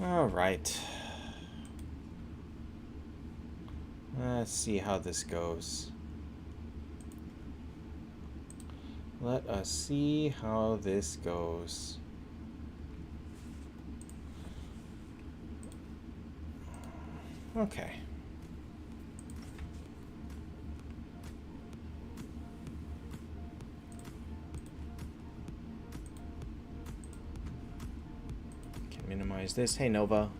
All right. Let's see how this goes. Let us see how this goes. Okay. Can minimize this. Hey, Nova.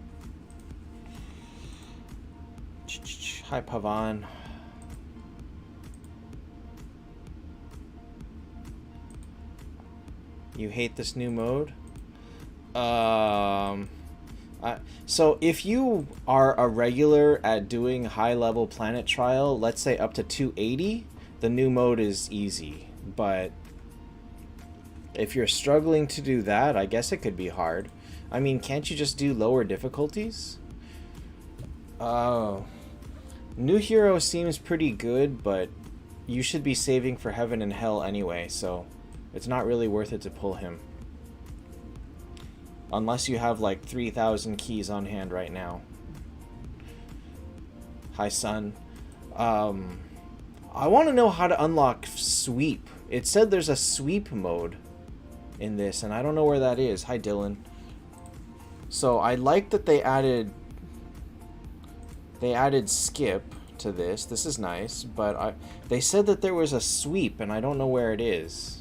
Hi, Pavan. You hate this new mode? So if you are a regular at doing high-level planet trial, let's say up to 280, the new mode is easy. But if you're struggling to do that, I guess it could be hard. I mean, can't you just do lower difficulties? Oh. New hero seems pretty good, but you should be saving for heaven and hell anyway, so it's not really worth it to pull him. Unless you have like 3,000 keys on hand right now. Hi, son. I want to know how to unlock sweep. It said there's a sweep mode in this, and I don't know where that is. Hi, Dylan. So I like that they added skip to this. This is nice, but they said that there was a sweep, and I don't know where it is.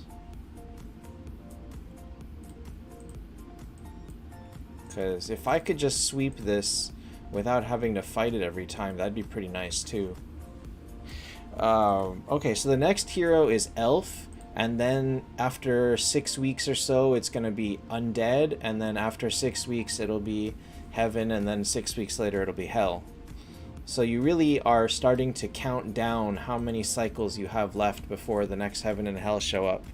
Because if I could just sweep this without having to fight it every time, that'd be pretty nice too. Okay, so the next hero is Elf, and then after 6 weeks or so, it's going to be Undead, and then after 6 weeks, it'll be Heaven, and then 6 weeks later, it'll be Hell. So you really are starting to count down how many cycles you have left before the next Heaven and Hell show up.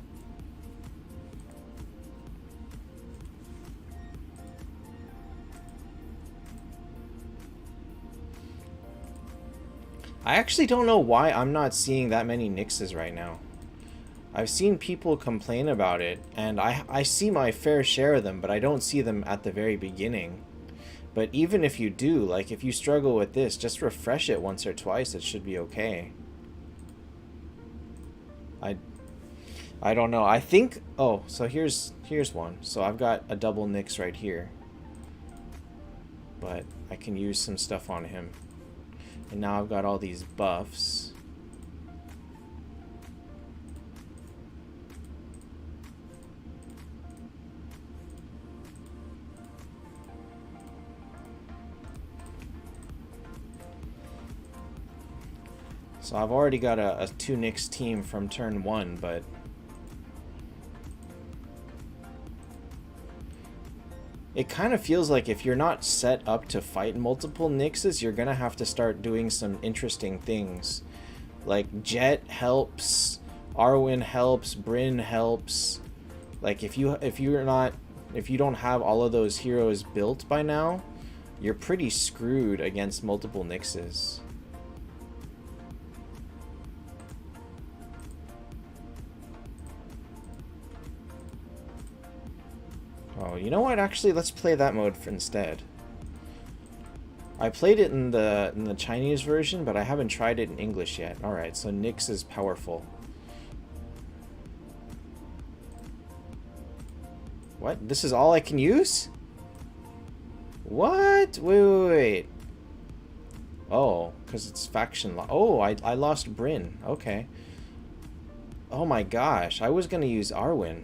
I actually don't know why I'm not seeing that many Nixes right now. I've seen people complain about it, and I see my fair share of them, but I don't see them at the very beginning. But even if you do, like if you struggle with this, just refresh it once or twice, it should be okay. I don't know. I think, oh, so here's one. So I've got a double Nix right here. But I can use some stuff on him. And now I've got all these buffs. So I've already got a 2 Nix team from turn 1, but it kind of feels like if you're not set up to fight multiple Nixes, you're gonna have to start doing some interesting things. Like Jet helps, Arwen helps, Bryn helps. Like if you don't have all of those heroes built by now, you're pretty screwed against multiple Nixes. Oh, you know what? Actually, let's play that mode instead. I played it in the Chinese version, but I haven't tried it in English yet. All right, so Nyx is powerful. What? This is all I can use? What? Wait. Oh, because it's faction. Oh, I lost Bryn. Okay. Oh my gosh, I was gonna use Arwen.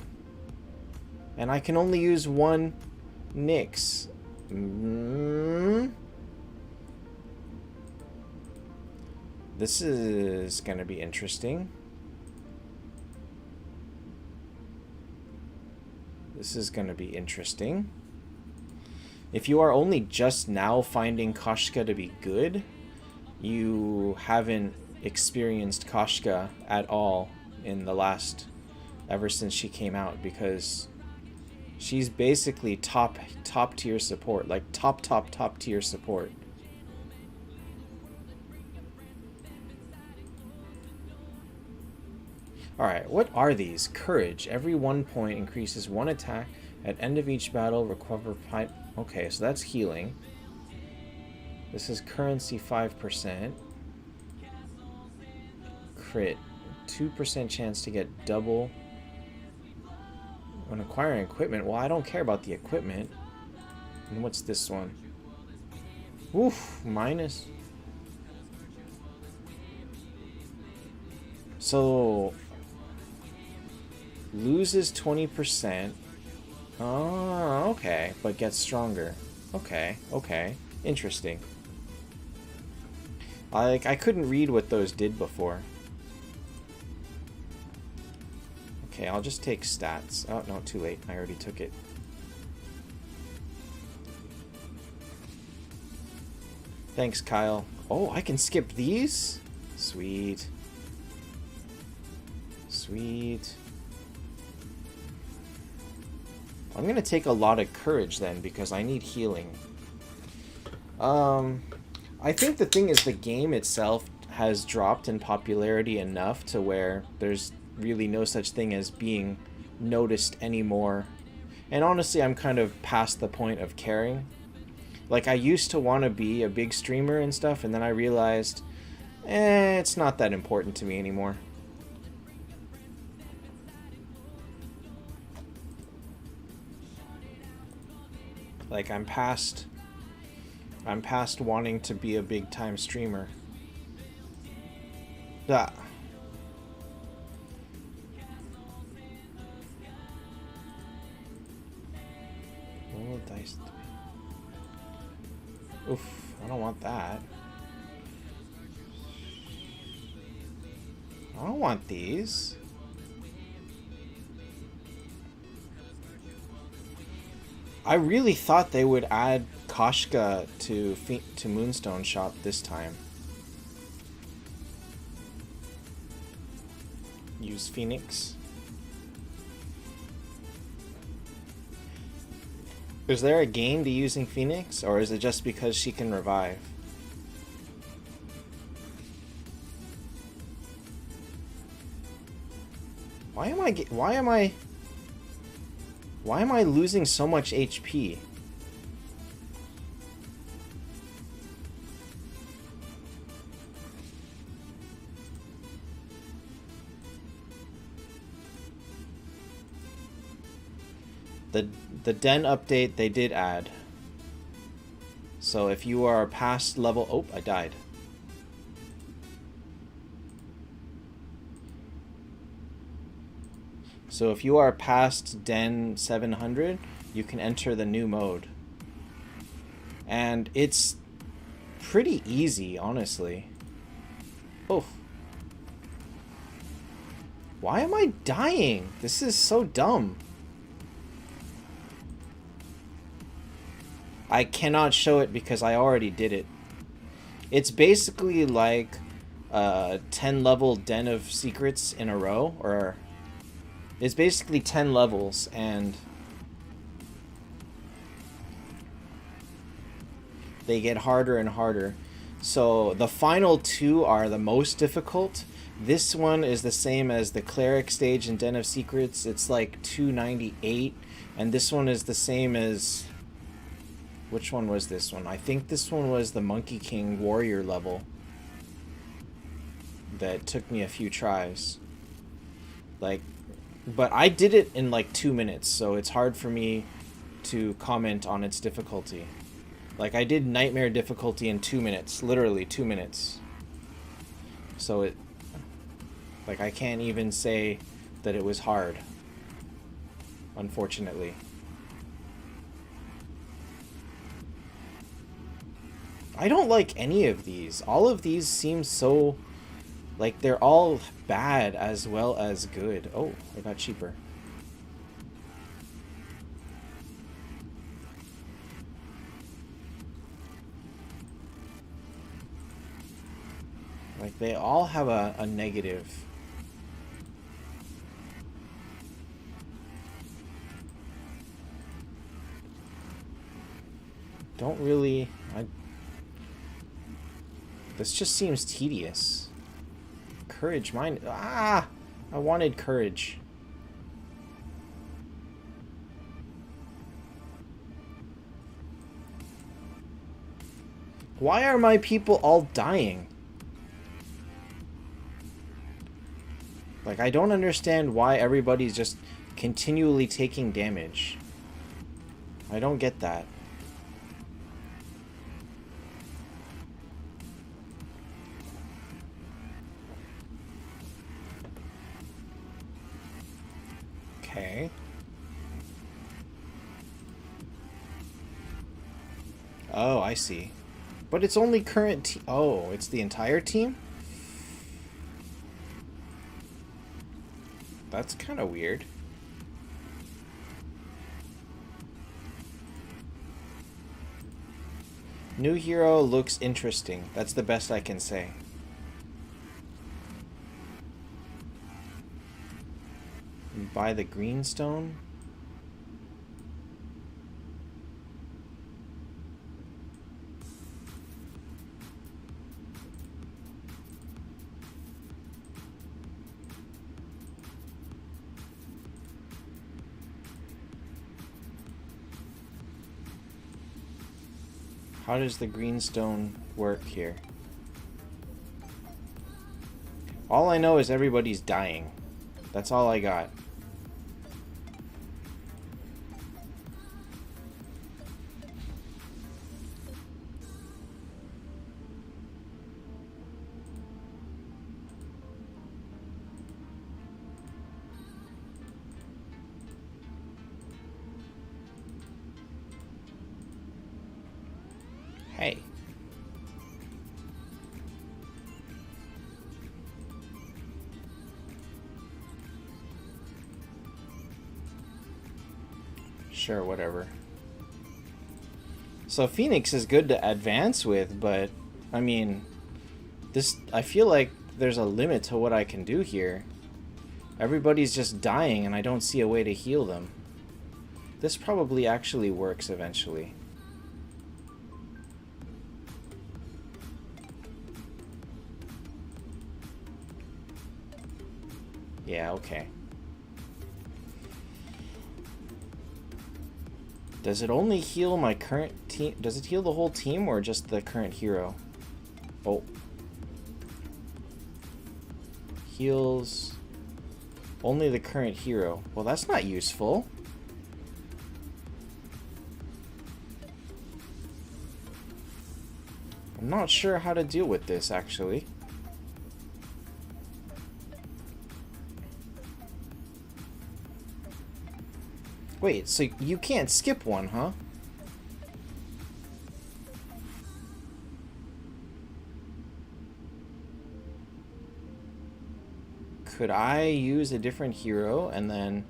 And I can only use one Nyx. This is going to be interesting. This is going to be interesting. If you are only just now finding Koshka to be good, you haven't experienced Koshka at all in the last, ever since she came out, because she's basically top tier support, like top tier support. Alright, what are these? Courage. Every 1 point increases 1 attack At end of each battle, recover pint. Okay, so that's healing. This is currency 5%. Crit. 2% chance to get double when acquiring equipment. Well, I don't care about the equipment. And what's this one? Oof, minus. So loses 20%. Oh, okay, but gets stronger. Okay, okay, interesting. I couldn't read what those did before. Okay, I'll just take stats. Oh, no, too late. I already took it. Thanks, Kyle. Oh, I can skip these? Sweet. Sweet. I'm gonna take a lot of courage then, because I need healing. I think the thing is the game itself has dropped in popularity enough to where there's really no such thing as being noticed anymore. And honestly, I'm kind of past the point of caring. Like, I used to want to be a big streamer and stuff, and then I realized, it's not that important to me anymore. Like, I'm past wanting to be a big time streamer. Ah. Roll dice. Oof, I don't want that. I don't want these. I really thought they would add Koshka to Moonstone Shop this time. Use Phoenix. Is there a game to using Phoenix, or is it just because she can revive? Why am I losing so much HP? The Den update they did add. So if you are past level... Oh, I died. So if you are past Den 700, you can enter the new mode. And it's pretty easy, honestly. Oh. Why am I dying? This is so dumb. I cannot show it because I already did it. It's basically like 10 level Den of Secrets in a row, or it's basically 10 levels, and they get harder and harder. So the final two are the most difficult. This one is the same as the Cleric stage in Den of Secrets. It's like 298, and this one is the same as... Which one was this one? I think this one was the Monkey King Warrior level. That took me a few tries. Like, but I did it in like 2 minutes, so it's hard for me to comment on its difficulty. Like, I did Nightmare difficulty in 2 minutes. Literally 2 minutes. So it... Like, I can't even say that it was hard. Unfortunately. I don't like any of these. All of these seem so... Like, they're all bad as well as good. Oh, they got cheaper. Like, they all have a negative. Don't really... This just seems tedious. Courage, mine... Ah! I wanted courage. Why are my people all dying? Like, I don't understand why everybody's just continually taking damage. I don't get that. Okay. Oh, I see. But it's only current oh, it's the entire team? That's kind of weird. New hero looks interesting. That's the best I can say. Buy the greenstone. How does the greenstone work here? All I know is everybody's dying. That's all I got. Hey. Sure, whatever. So Phoenix is good to advance with, but I mean, I feel like there's a limit to what I can do here. Everybody's just dying and I don't see a way to heal them. This probably actually works eventually. Yeah, okay. Does it only heal my current team? Does it heal the whole team or just the current hero? Oh. Heals only the current hero. Well, that's not useful. I'm not sure how to deal with this, actually. Wait, so you can't skip one, huh? Could I use a different hero and then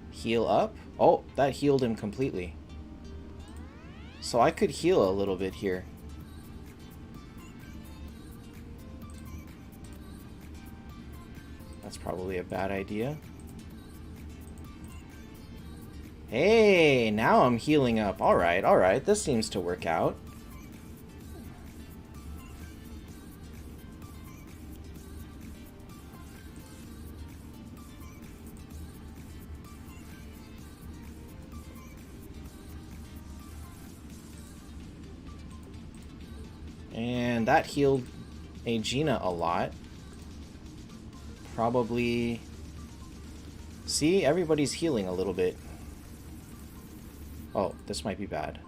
heal up? Oh, that healed him completely. So I could heal a little bit here. That's probably a bad idea. Hey, now I'm healing up. Alright, this seems to work out. And that healed Aegina a lot. Probably... See, everybody's healing a little bit. Oh, this might be bad.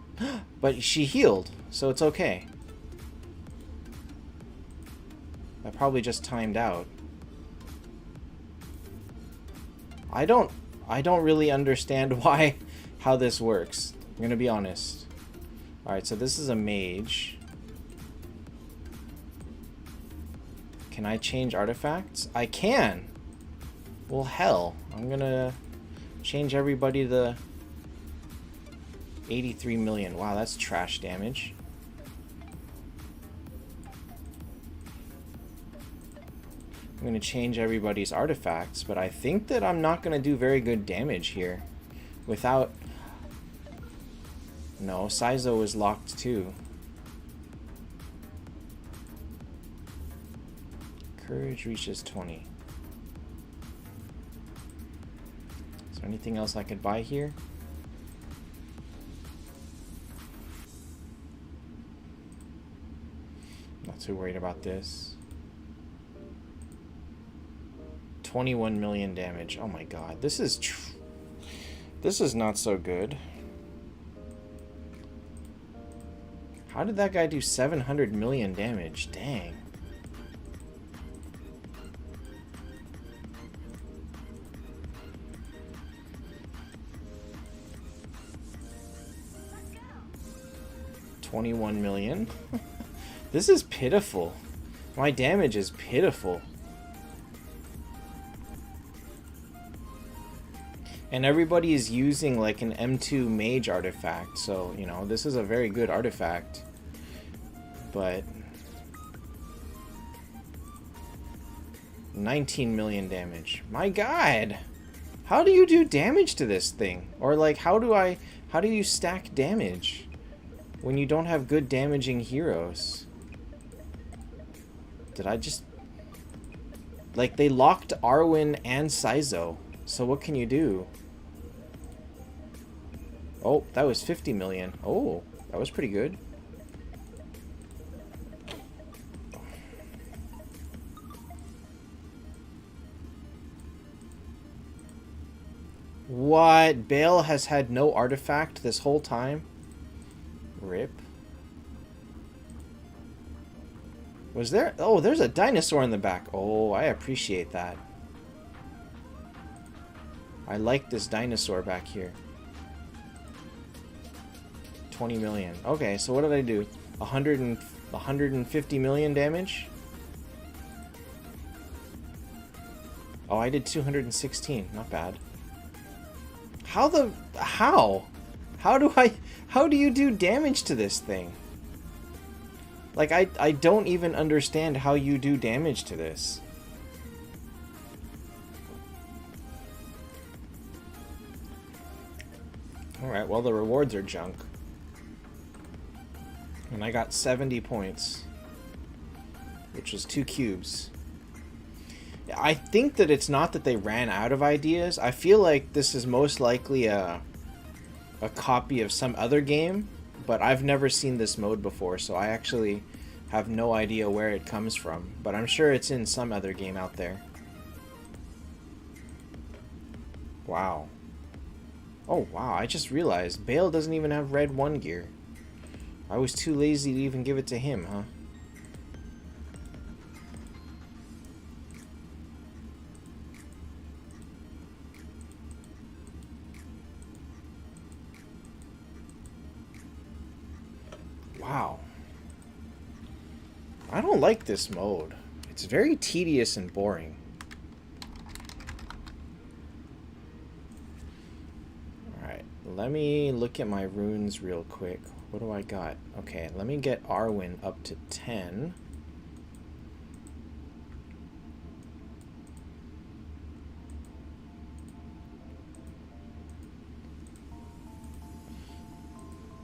But she healed, so it's okay. I probably just timed out. I don't really understand how this works. I'm gonna be honest. Alright, so this is a mage. Can I change artifacts? I can! Well, hell. I'm gonna change everybody to 83 million. Wow, that's trash damage. I'm going to change everybody's artifacts, but I think that I'm not going to do very good damage here. Without... No, Saizo is locked too. Courage reaches 20. Is there anything else I could buy here? too worried about this. 21 million damage. Oh my god. This is not so good. How did that guy do 700 million damage? Dang. $21 million. This is pitiful. My damage is pitiful. And everybody is using like an M2 mage artifact, so, you know, this is a very good artifact. But 19 million damage. My god! How do you do damage to this thing? Or like, how do you stack damage when you don't have good damaging heroes? Did I just... Like, they locked Arwen and Saizo. So what can you do? Oh, that was 50 million. Oh, that was pretty good. What? Bale has had no artifact this whole time? Rip. Was there... Oh, there's a dinosaur in the back. Oh, I appreciate that. I like this dinosaur back here. 20 million. Okay, so what did I do? 150 million damage? Oh, I did 216. Not bad. How the... How? How do you do damage to this thing? Like, I don't even understand how you do damage to this. Alright, well, the rewards are junk. And I got 70 points. Which is 2 cubes. I think that it's not that they ran out of ideas. I feel like this is most likely a copy of some other game. But I've never seen this mode before, so I actually have no idea where it comes from. But I'm sure it's in some other game out there. Wow. Oh, wow, I just realized Bale doesn't even have red 1 gear. I was too lazy to even give it to him, huh? Wow. I don't like this mode. It's very tedious and boring. Alright, let me look at my runes real quick. What do I got? Okay, let me get Arwen up to 10.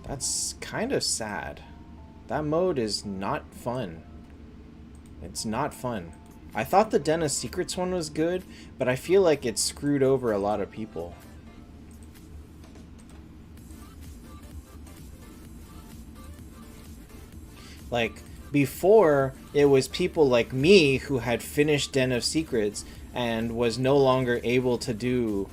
That's kind of sad. That mode is not fun. It's not fun. I thought the Den of Secrets one was good, but I feel like it screwed over a lot of people. Like, before, it was people like me who had finished Den of Secrets and was no longer able to do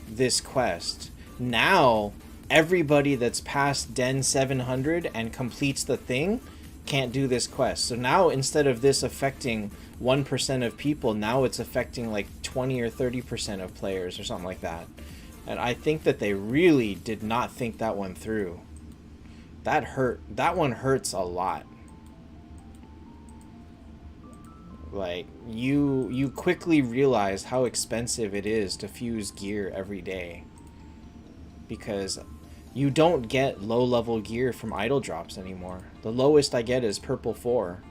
this quest. Now, everybody that's past Den 700 and completes the thing can't do this quest. So now, instead of this affecting 1% of people, now it's affecting like 20 or 30% of players or something like that. And I think that they really did not think that one through. That hurt. That one hurts a lot. Like, you quickly realize how expensive it is to fuse gear every day. Because you don't get low-level gear from idle drops anymore. The lowest I get is purple 4.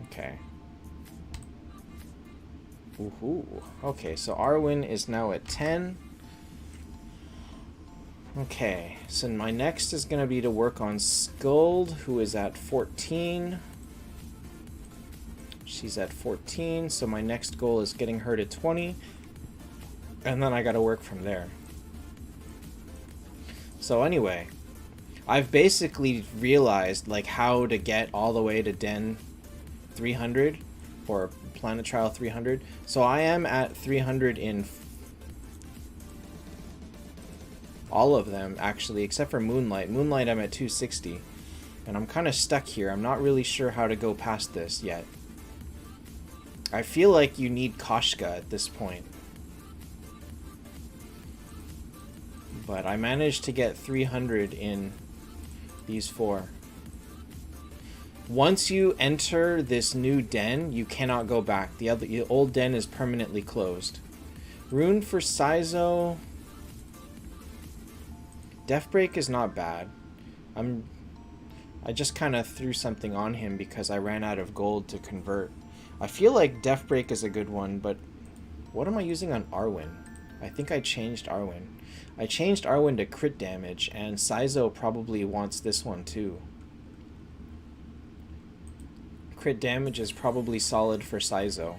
Okay. Woohoo. Okay, so Arwen is now at 10. Okay, so my next is going to be to work on Skuld, who is at 14. She's at 14, so my next goal is getting her to 20. And then I got to work from there. So anyway, I've basically realized like how to get all the way to Den 300 or Planet Trial 300. So I am at 300 in all of them actually, except for Moonlight. Moonlight I'm at 260. And I'm kind of stuck here. I'm not really sure how to go past this yet. I feel like you need Koshka at this point. But I managed to get 300 in these 4. Once you enter this new den, you cannot go back. The old den is permanently closed. Rune for Saizo. Deathbreak is not bad. I just kind of threw something on him because I ran out of gold to convert. I feel like Deathbreak is a good one, but what am I using on Arwen? I think I changed Arwen. I changed Arwen to crit damage, and Saizo probably wants this one too. Crit damage is probably solid for Saizo.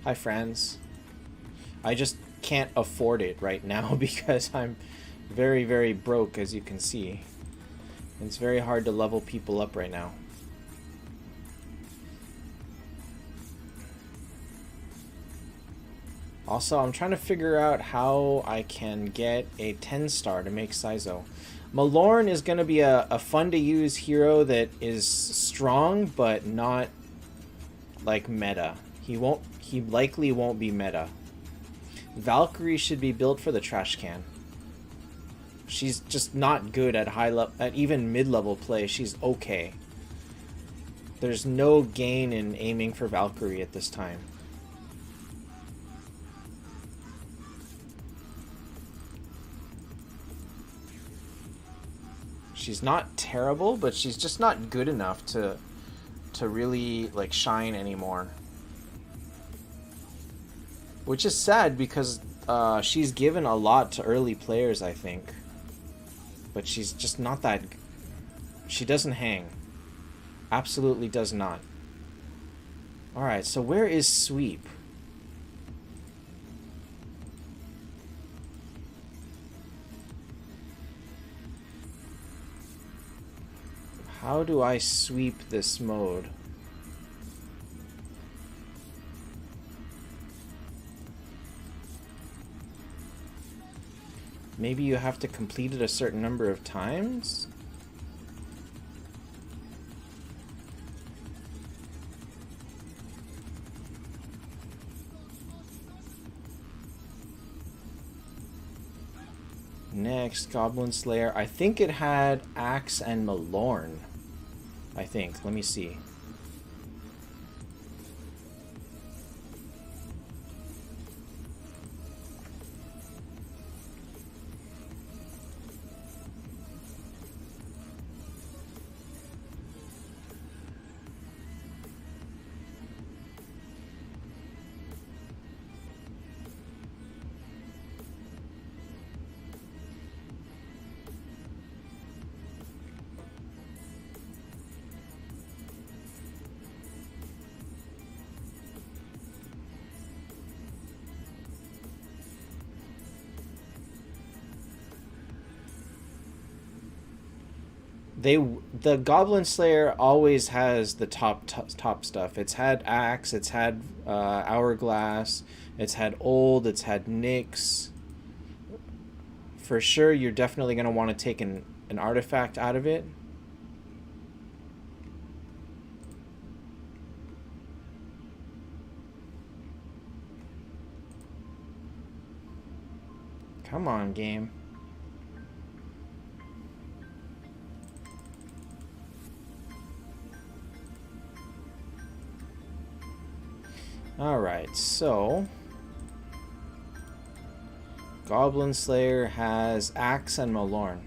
Hi, friends. I just can't afford it right now because I'm very, very broke, as you can see. It's very hard to level people up right now. Also, I'm trying to figure out how I can get a 10-star to make Saizo. Malorn is going to be a fun-to-use hero that is strong, but not, like, meta. He likely won't be meta. Valkyrie should be built for the trash can. She's just not good at at even mid-level play. She's okay. There's no gain in aiming for Valkyrie at this time. She's not terrible, but she's just not good enough to really like shine anymore. Which is sad because she's given a lot to early players, I think. But she's just not that... She doesn't hang. Absolutely does not. Alright, so where is Sweep? How do I sweep this mode? Maybe you have to complete it a certain number of times? Next, Goblin Slayer. I think it had Axe and Malorn. I think. Let me see. The Goblin Slayer always has the top stuff. It's had Axe, it's had Hourglass, it's had Old, it's had Nyx. For sure, you're definitely going to want to take an artifact out of it. Come on, game. Alright, so Goblin Slayer has Axe and Malorn.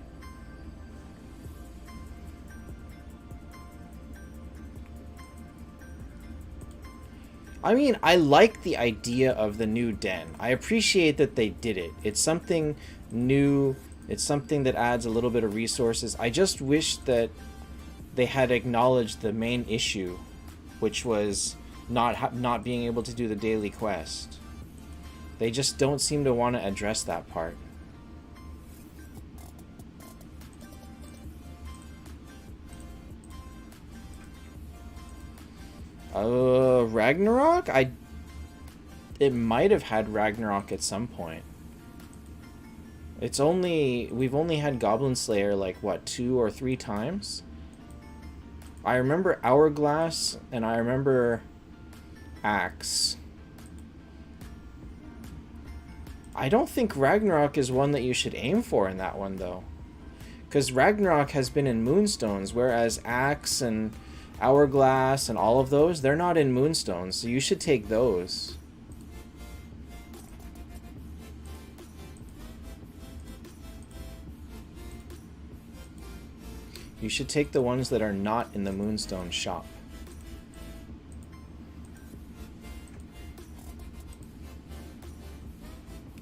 I mean, I like the idea of the new den. I appreciate that they did it. It's something new. It's something that adds a little bit of resources. I just wish that they had acknowledged the main issue, which was not being able to do the daily quest. They just don't seem to want to address that part. Ragnarok? It might have had Ragnarok at some point. We've only had Goblin Slayer like, what, 2 or 3 times? I remember Hourglass, and I remember Axe. I don't think Ragnarok is one that you should aim for in that one, though. Because Ragnarok has been in Moonstones, whereas Axe and Hourglass and all of those, they're not in Moonstones, so you should take those. You should take the ones that are not in the Moonstone shop.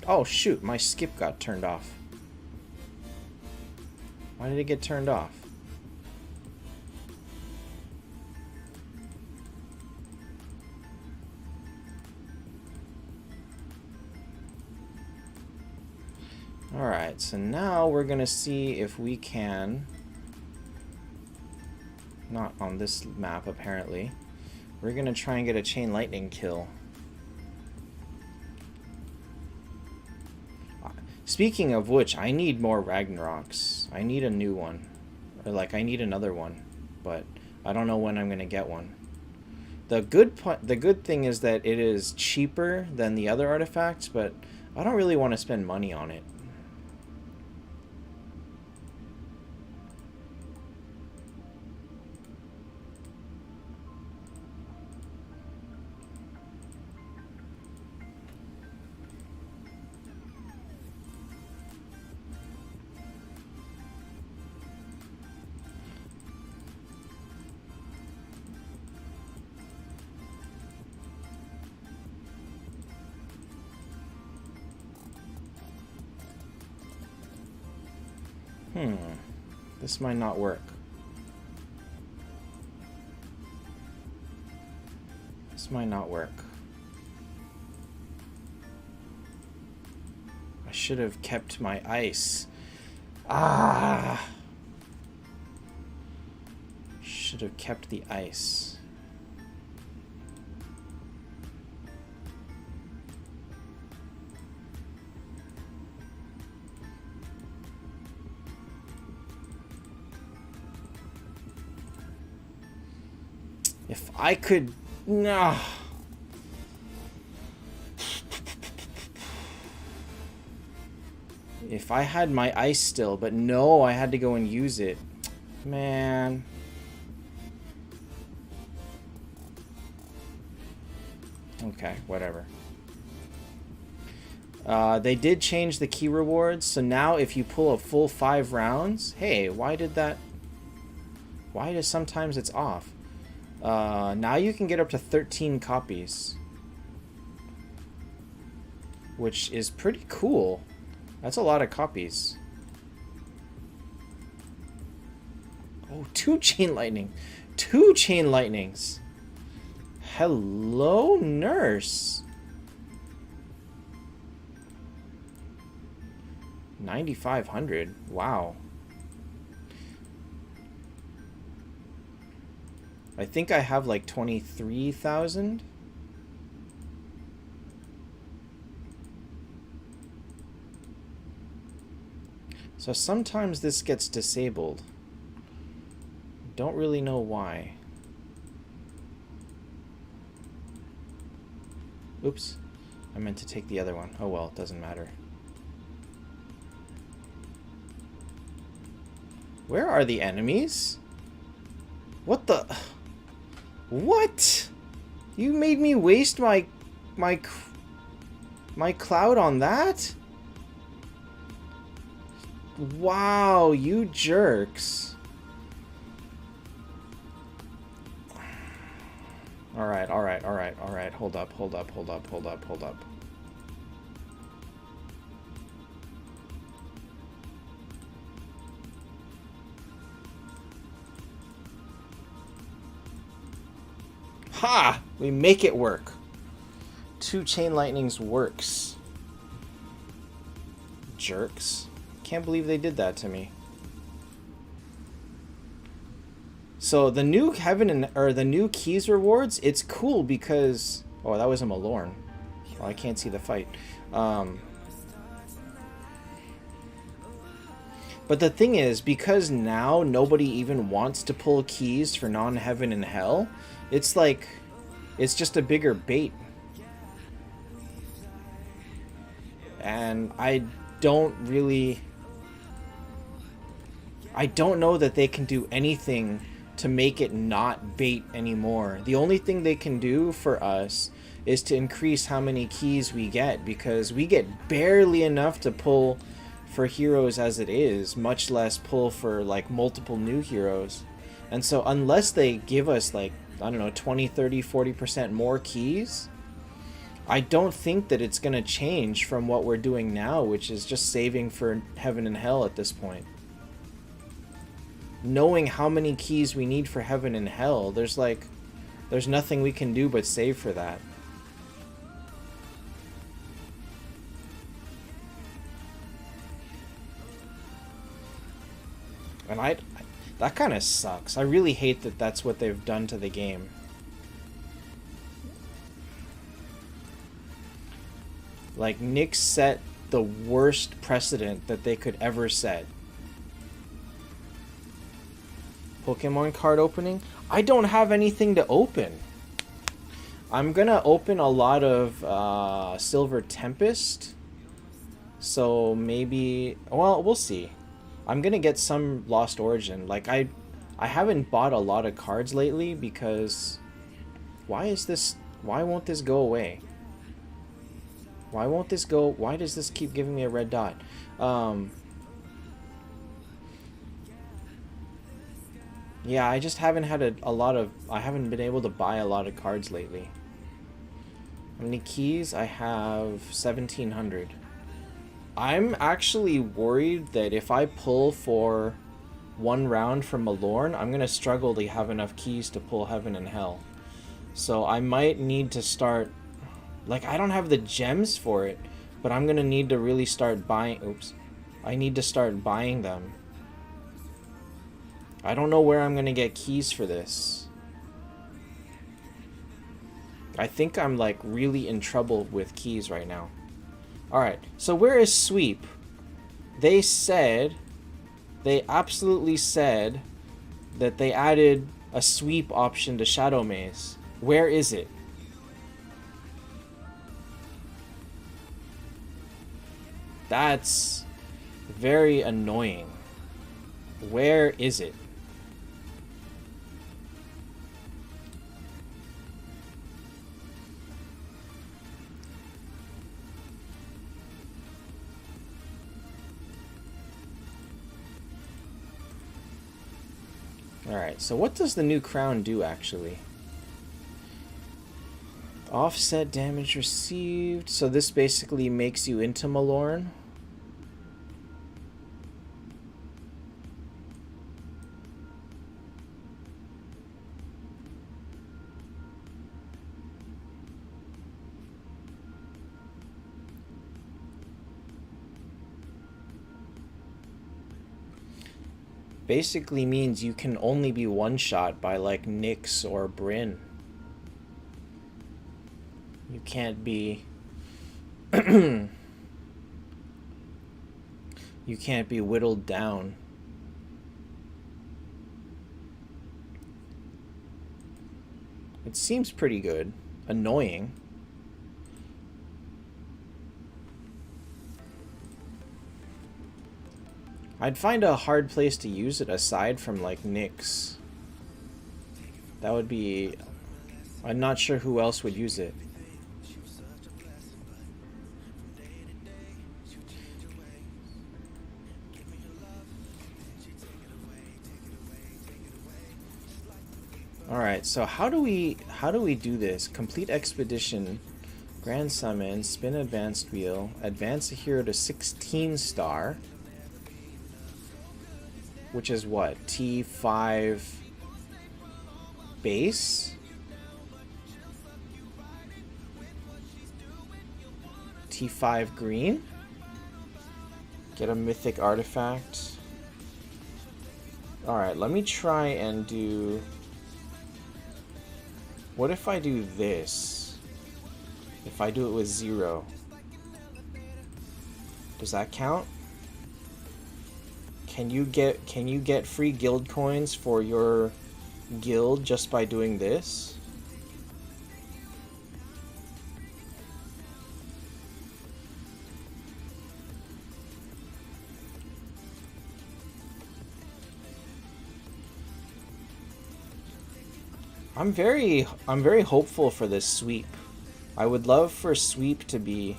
Oh shoot, my skip got turned off. Why did it get turned off? Alright, so now we're gonna see if we can... Not on this map, apparently. We're gonna try and get a Chain Lightning kill. Speaking of which, I need more Ragnaroks. I need a new one. Or, like, I need another one. But I don't know when I'm gonna get one. The good thing is that it is cheaper than the other artifacts, but I don't really want to spend money on it. This might not work. This might not work. I should have kept my ice. Ah! Should have kept the ice. If I could... No. If I had my ice still, but no, I had to go and use it. Man. Okay, whatever. They did change the key rewards, so now if you pull a full 5 rounds... Hey, why did that... Why does sometimes it's off? Now you can get up to 13 copies. Which is pretty cool. That's a lot of copies. Oh, 2 Chain Lightning. 2 Chain Lightnings. Hello, nurse. 9,500. Wow. I think I have like 23,000. So sometimes this gets disabled. Don't really know why. Oops. I meant to take the other one. Oh well, it doesn't matter. Where are the enemies? What the... What? You made me waste my cloud on that? Wow, you jerks. Alright. Hold up. Ha! We make it work. 2 Chain Lightnings works. Jerks. Can't believe they did that to me. So the new heaven and or the new keys rewards, it's cool because oh, that was a Malorn. Oh, I can't see the fight. But the thing is, because now nobody even wants to pull keys for non-heaven and hell, it's like it's just a bigger bait. And I don't know that they can do anything to make it not bait anymore. The only thing they can do for us is to increase how many keys we get, because we get barely enough to pull for heroes as it is, much less pull for like multiple new heroes. And so unless they give us like, I don't know, 20, 30, 40% more keys, I don't think that it's going to change from what we're doing now, which is just saving for heaven and hell at this point. Knowing how many keys we need for heaven and hell, there's nothing we can do but save for that. And that kind of sucks. I really hate that that's what they've done to the game. Like, Nick set the worst precedent that they could ever set. Pokemon card opening? I don't have anything to open. I'm gonna open a lot of Silver Tempest. So maybe... Well, we'll see. I'm gonna get some Lost Origin. Like, I haven't bought a lot of cards lately because... Why won't this go away? Why won't this go... Why does this keep giving me a red dot? Yeah, I just haven't had a lot of... I haven't been able to buy a lot of cards lately. How many keys? I have 1,700. I'm actually worried that if I pull for one round from Malorn, I'm going to struggle to have enough keys to pull Heaven and Hell. So I might need to start... Like, I don't have the gems for it, but I'm going to need to really start buying... Oops. I need to start buying them. I don't know where I'm going to get keys for this. I think I'm, like, really in trouble with keys right now. Alright, so where is Sweep? They absolutely said that they added a Sweep option to Shadow Maze. Where is it? That's very annoying. Where is it? Alright, so what does the new crown do, actually? Offset damage received. So this basically makes you into Malorn. Basically means you can only be one-shot by, like, Nyx or Brynn. You can't be... you can't be whittled down. It seems pretty good. Annoying. I'd find a hard place to use it aside from, like, Nyx. That would be... I'm not sure who else would use it. Alright, so how do we do this? Complete expedition, grand summon, spin advanced wheel, advance a hero to 16 star. Which is what? T5 base? T5 green? Get a mythic artifact. Alright, let me try and do... What if I do this? If I do it with 0. Does that count? Can you get free guild coins for your guild just by doing this? I'm very hopeful for this sweep. I would love for sweep to be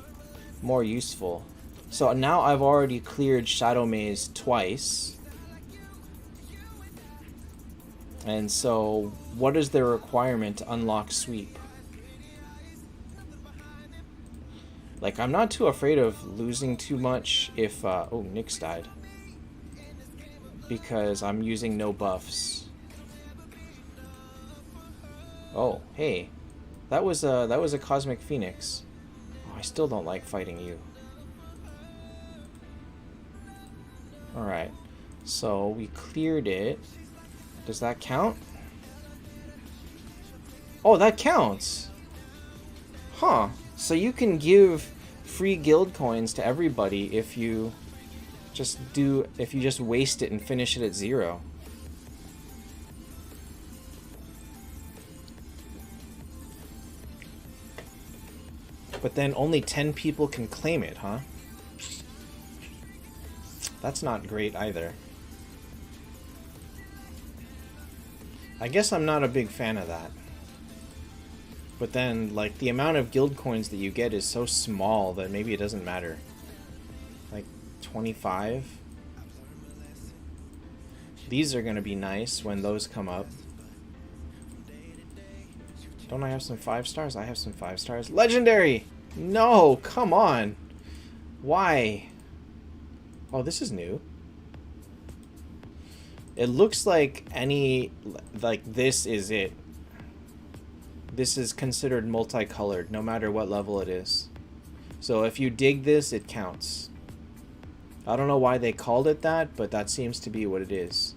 more useful. So now I've already cleared Shadow Maze twice. And so what is the requirement to unlock sweep? Like, I'm not too afraid of losing too much if oh, Nyx died. Because I'm using no buffs. Oh, hey. That was a Cosmic Phoenix. Oh, I still don't like fighting you. Alright. So we cleared it. Does that count? Oh, that counts! Huh. So you can give free guild coins to everybody if you just waste it and finish it at 0. But then only 10 people can claim it, huh? That's not great either. I guess I'm not a big fan of that. But then, like, the amount of guild coins that you get is so small that maybe it doesn't matter. Like, 25? These are gonna be nice when those come up. Don't I have some 5 stars? I have some 5 stars. Legendary! No, come on. Why? Oh, this is new. It looks like this is it. This is considered multicolored, no matter what level it is. So if you dig this, it counts. I don't know why they called it that, but that seems to be what it is.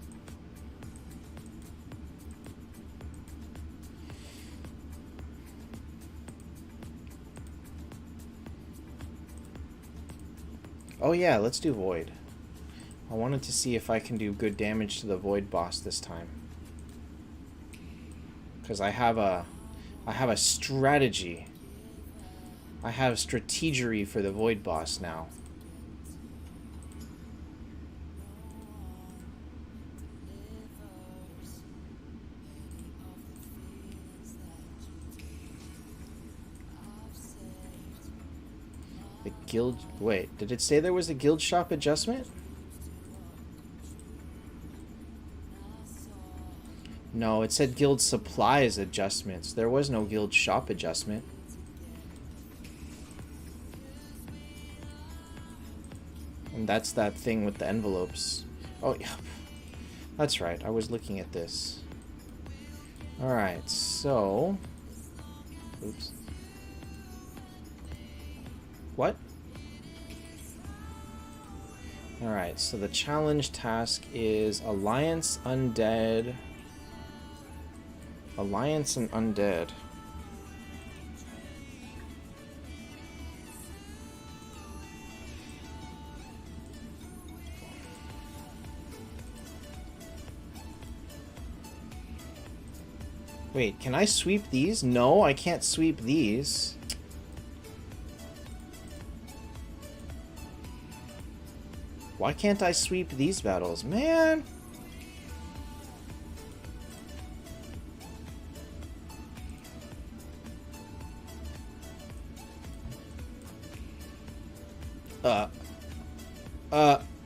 Oh yeah, let's do Void. I wanted to see if I can do good damage to the Void boss this time. Because I have a strategy. I have strategery for the Void boss now. The guild... Wait, did it say there was a guild shop adjustment? No, it said guild supplies adjustments. There was no guild shop adjustment. And that's that thing with the envelopes. Oh, yeah. That's right. I was looking at this. Alright, so... Oops. What? Alright, so the challenge task is Alliance Undead... Alliance and Undead. Wait, can I sweep these? No, I can't sweep these. Why can't I sweep these battles? Man!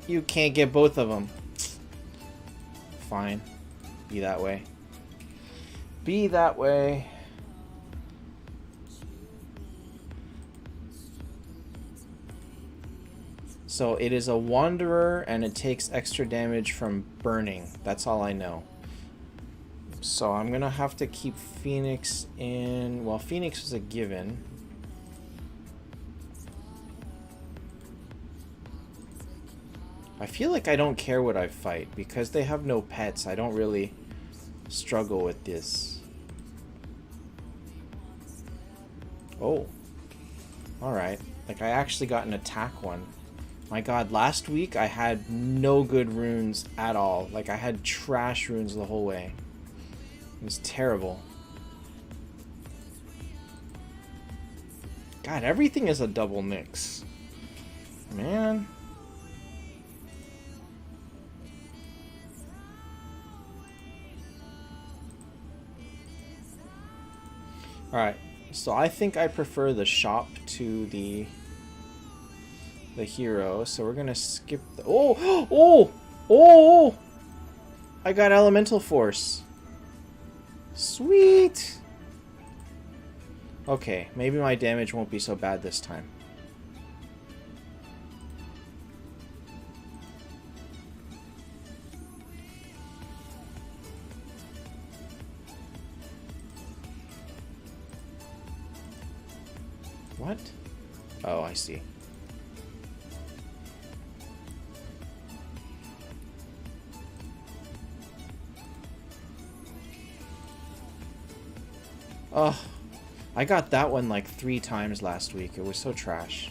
You can't get both of them. Fine. Be that way. Be that way. So it is a wanderer and it takes extra damage from burning. That's all I know. So I'm gonna have to keep Phoenix in. Well, Phoenix was a given. I feel like I don't care what I fight. Because they have no pets, I don't really struggle with this. Oh. Alright. Like, I actually got an attack one. My god, last week I had no good runes at all. Like, I had trash runes the whole way. It was terrible. God, everything is a double Nyx. Man. Alright, so I think I prefer the shop to the hero, so we're gonna skip the... Oh! Oh! Oh! I got Elemental Force. Sweet! Okay, maybe my damage won't be so bad this time. What? Oh, I see. Oh, I got that one like 3 times last week. It was so trash.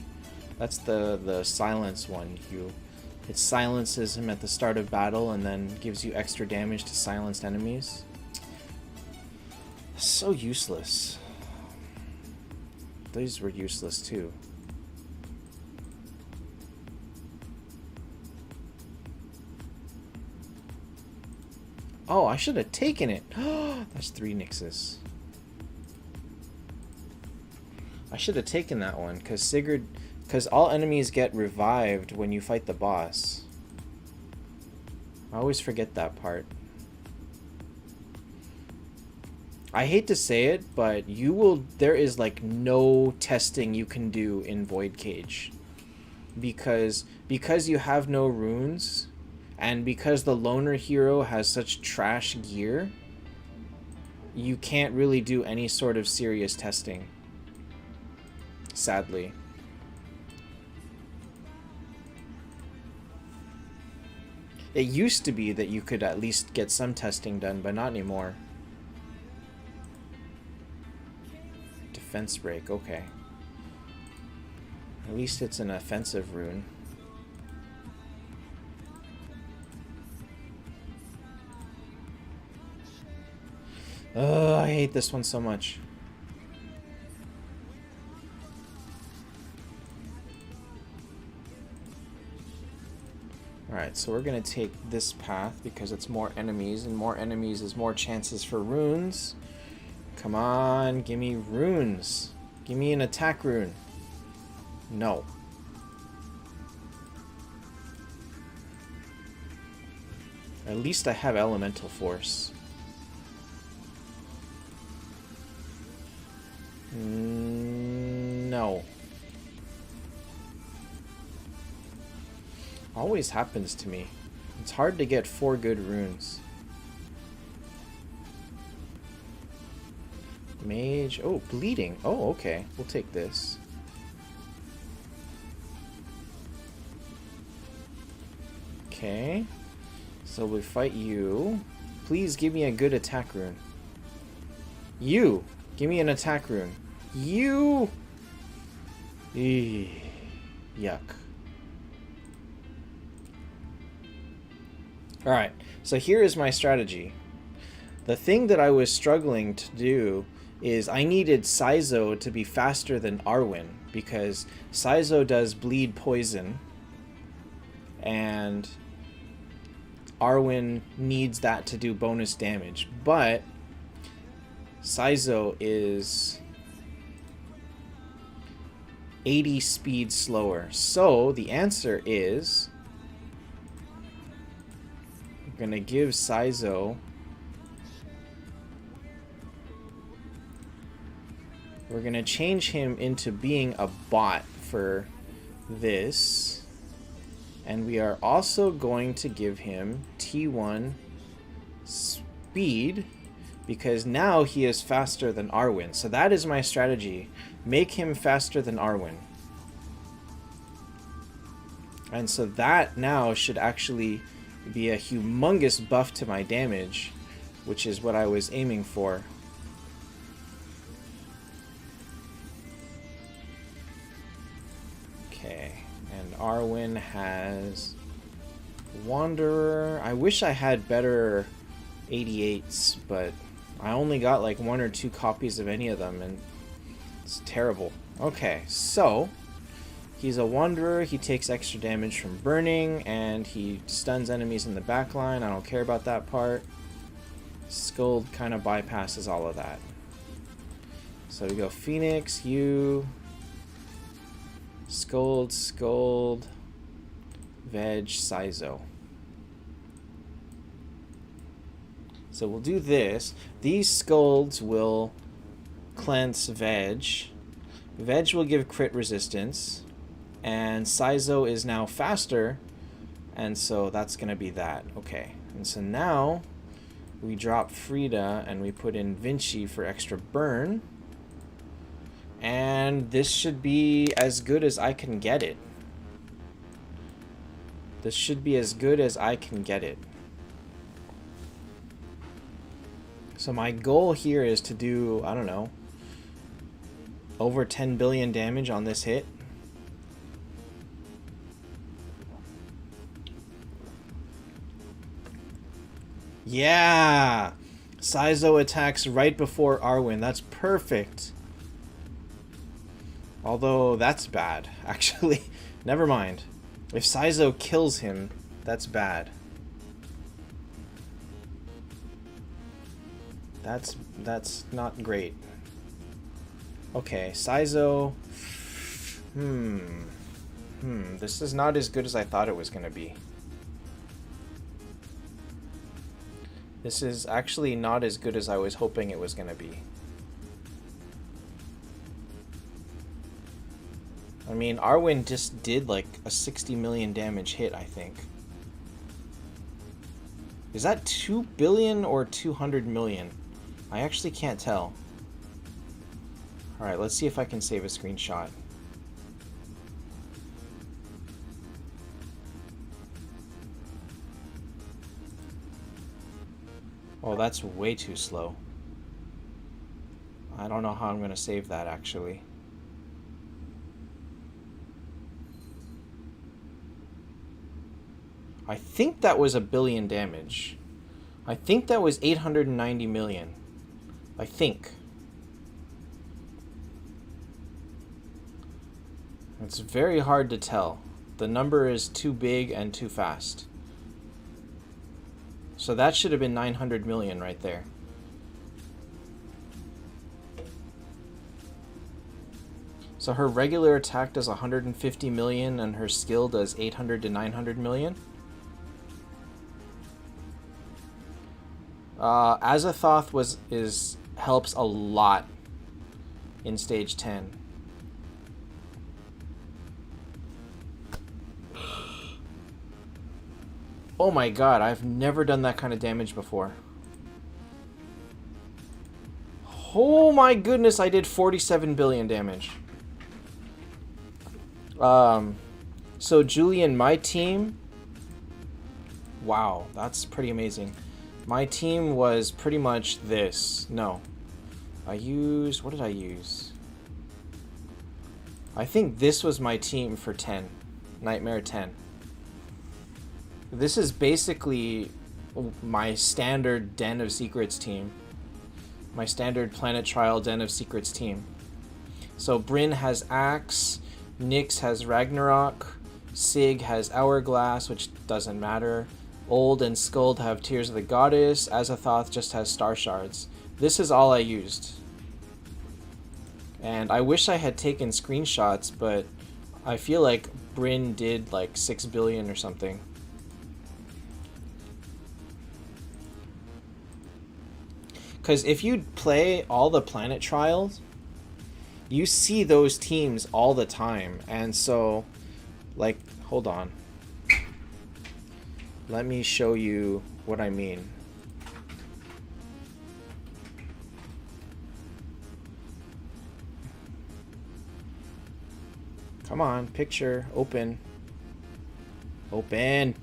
That's the silence one. It silences him at the start of battle and then gives you extra damage to silenced enemies. So useless. These were useless too. Oh, I should have taken it. That's 3 Nyxes. I should have taken that one, because all enemies get revived when you fight the boss. I always forget that part. I hate to say it, but there is like no testing you can do in Void Cage. Because you have no runes, and because the loner hero has such trash gear, you can't really do any sort of serious testing. Sadly. It used to be that you could at least get some testing done, but not anymore. Defense break, okay. At least it's an offensive rune. Oh, I hate this one so much. Alright, so we're gonna take this path because it's more enemies, and more enemies is more chances for runes. Come on, give me runes. Give me an attack rune. No. At least I have Elemental Force. No. Always happens to me. It's hard to get 4 good runes. Mage. Oh, bleeding. Oh, okay. We'll take this. Okay. So we fight you. Please give me a good attack rune. You! Give me an attack rune. You! Eee. Yuck. Alright, so here is my strategy. The thing that I was struggling to do is I needed Saizo to be faster than Arwen, because Saizo does bleed poison, and Arwen needs that to do bonus damage, but Saizo is 80 speed slower. So the answer is we're gonna give Saizo, we're gonna change him into being a bot for this, and we are also going to give him T1 speed, because now he is faster than Arwen. So that is my strategy. Make him faster than Arwen. And so that now should actually be a humongous buff to my damage, which is what I was aiming for. Okay, and Arwen has Wanderer. I wish I had better 88s, but I only got like 1 or 2 copies of any of them, and it's terrible. Okay, so he's a Wanderer. He takes extra damage from burning, and he stuns enemies in the back line. I don't care about that part. Scold kind of bypasses all of that. So we go Phoenix, you, Scold, Veg, Sizo. So we'll do this. These Scolds will cleanse Veg. Veg will give crit resistance. And Sizo is now faster. And so that's going to be that. Okay. And so now we drop Frida and we put in Vinci for extra burn. And this should be as good as I can get it. This should be as good as I can get it. So my goal here is to do, I don't know, over 10 billion damage on this hit. Yeah! Sizo attacks right before Arwen. That's perfect. Although, that's bad, actually. Never mind. If Sizo kills him, that's bad. That's not great. Okay, Sizo. This is not as good as I thought it was going to be. This is actually not as good as I was hoping it was going to be. I mean, Arwen just did like a 60 million damage hit, I think. Is that 2 billion or 200 million? I actually can't tell. Alright, let's see if I can save a screenshot. Oh, that's way too slow. I don't know how I'm going to save that, actually. I think that was 1 billion damage. I think that was 890 million. I think. It's very hard to tell. The number is too big and too fast. So that should have been 900 million right there. So her regular attack does 150 million and her skill does 800 to 900 million. Azathoth helps a lot in stage 10. Oh my god, I've never done that kind of damage before. Oh my goodness, I did 47 billion damage. So Julian, my team... Wow, that's pretty amazing. My team was pretty much this. No. What did I use? I think this was my team for 10. Nightmare 10. This is basically my standard Den of Secrets team. My standard Planet Trial Den of Secrets team. So Bryn has Axe, Nyx has Ragnarok, Sig has Hourglass, which doesn't matter. Old and Skuld have Tears of the Goddess, Azathoth just has Star Shards. This is all I used. And I wish I had taken screenshots, but I feel like Bryn did like 6 billion or something. Because if you play all the Planet Trials, you see those teams all the time. And so, like, hold on. Let me show you what I mean. Come on, picture, open. Open.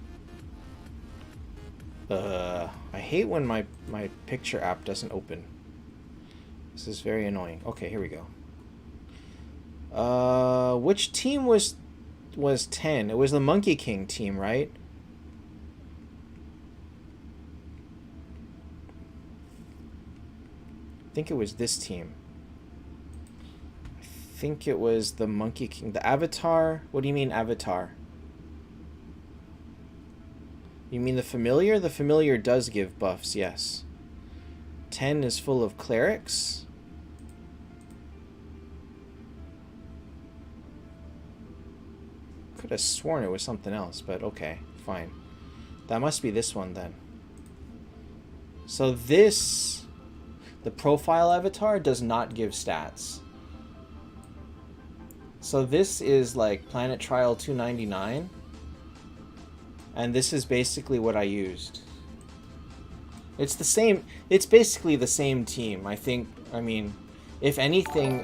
I hate when my picture app doesn't open. This is very annoying. Okay, here we go. Which team was 10? It was the Monkey King team, right? I think it was this team. I think it was the Monkey King. The Avatar? What do you mean, Avatar? You mean the Familiar? The Familiar does give buffs, yes. 10 is full of clerics. Could have sworn it was something else, but okay, fine. That must be this one then. So this, the profile avatar, does not give stats. So this is like Planet Trial 299. And this is basically what I used. It's the same, it's basically the same team. I mean, if anything,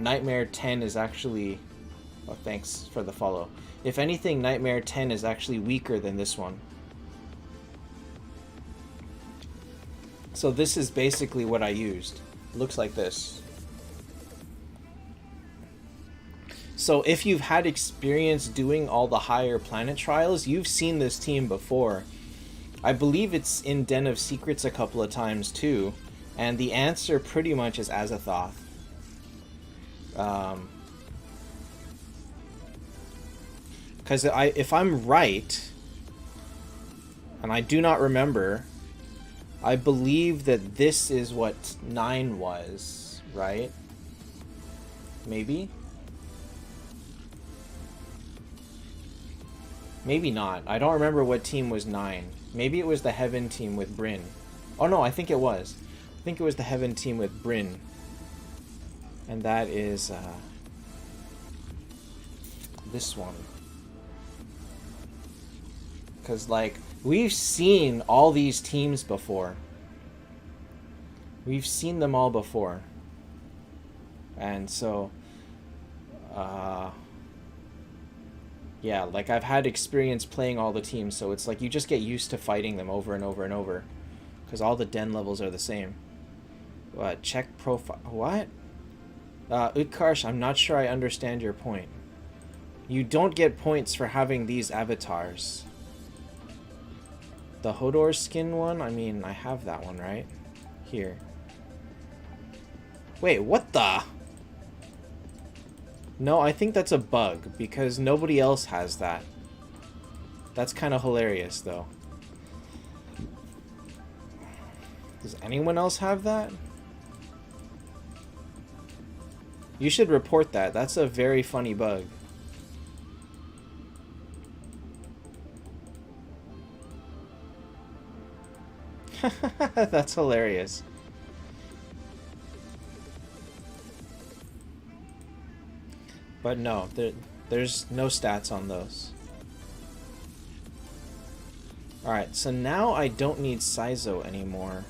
Nightmare 10 is actually, oh, thanks for the follow. If anything, Nightmare 10 is actually weaker than this one. So this is basically what I used. It looks like this. So if you've had experience doing all the higher planet trials, you've seen this team before. I believe it's in Den of Secrets a couple of times too, and the answer pretty much is Azathoth. Because if I'm right, and I do not remember, I believe that this is what 9 was, right? Maybe? Maybe not. I don't remember what team was 9. Maybe it was the Heaven team with Bryn. Oh no, I think it was. I think it was the Heaven team with Bryn. And that is this one. Because, like, we've seen all these teams before. We've seen them all before. And so, yeah, like, I've had experience playing all the teams, so it's like you just get used to fighting them over and over and over. Because all the den levels are the same. Check profile. What? Utkarsh, I'm not sure I understand your point. You don't get points for having these avatars. The Hodor skin one? I mean, I have that one, right? Here. Wait, what the? No, I think that's a bug, because nobody else has that. That's kind of hilarious, though. Does anyone else have that? You should report that. That's a very funny bug. That's hilarious. But no, there's no stats on those. Alright, so now I don't need Saizo anymore.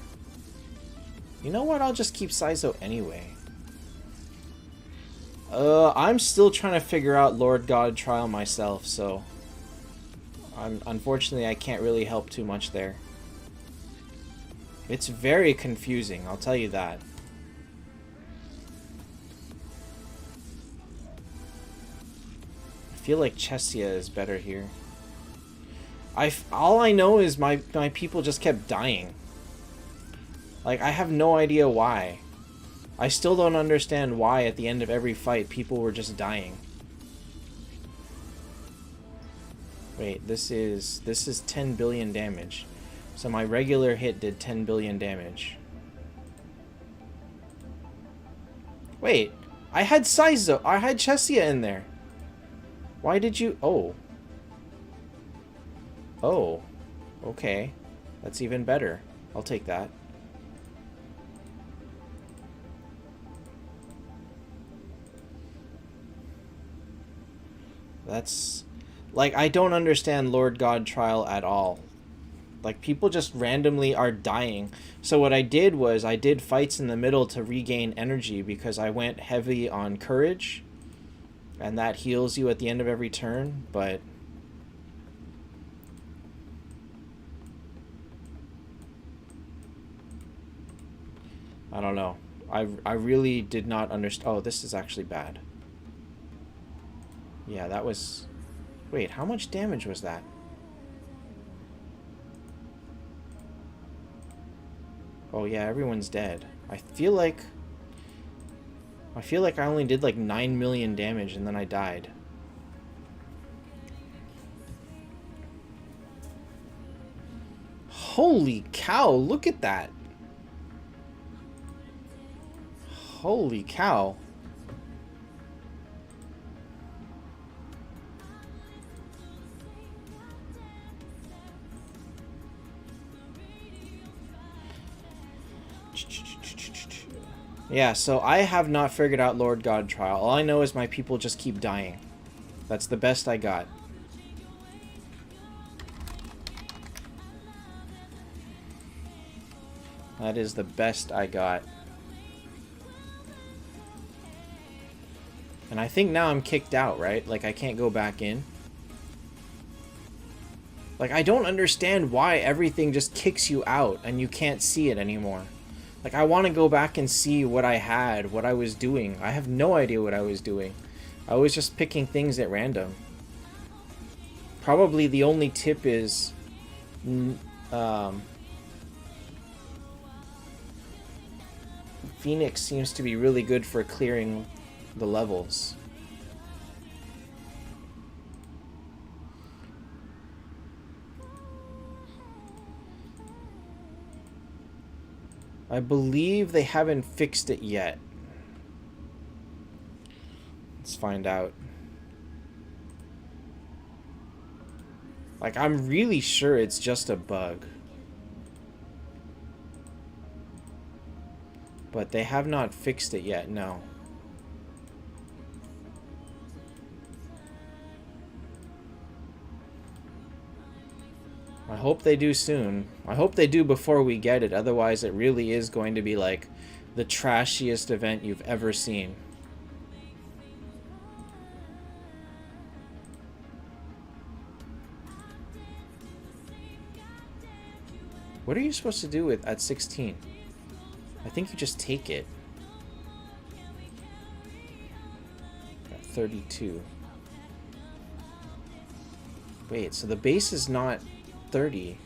You know what? I'll just keep Saizo anyway. I'm still trying to figure out Lord God Trial myself, so unfortunately I can't really help too much there. It's very confusing, I'll tell you that. I feel like Chesia is better here. All I know is my people just kept dying. Like, I have no idea why. I still don't understand why at the end of every fight people were just dying. Wait, this is 10 billion damage. So my regular hit did 10 billion damage. Wait, I had Saizo, I had Chesia in there. Why did you... Oh. Oh. Okay. That's even better. I'll take that. That's... Like, I don't understand Lord God Trial at all. Like, people just randomly are dying. So what I did was, I did fights in the middle to regain energy because I went heavy on courage. And that heals you at the end of every turn, but... I don't know. I really did not understand. Oh, this is actually bad. Yeah, that was... Wait, how much damage was that? Oh yeah, everyone's dead. I feel like I only did like 9 million damage and then I died. Holy cow, look at that. Holy cow. Yeah, so I have not figured out Lord God Trial. All I know is my people just keep dying. That's the best I got. That is the best I got. And I think now I'm kicked out, right? Like, I can't go back in. Like, I don't understand why everything just kicks you out and you can't see it anymore. Like, I want to go back and see what I had, what I was doing. I have no idea what I was doing. I was just picking things at random. Probably the only tip is... Phoenix seems to be really good for clearing the levels. I believe they haven't fixed it yet. Let's find out. Like, I'm really sure it's just a bug. But they have not fixed it yet, no. I hope they do soon. I hope they do before we get it, otherwise it really is going to be like the trashiest event you've ever seen. What are you supposed to do with at 16? I think you just take it. At 32. Wait, so the base is not 30.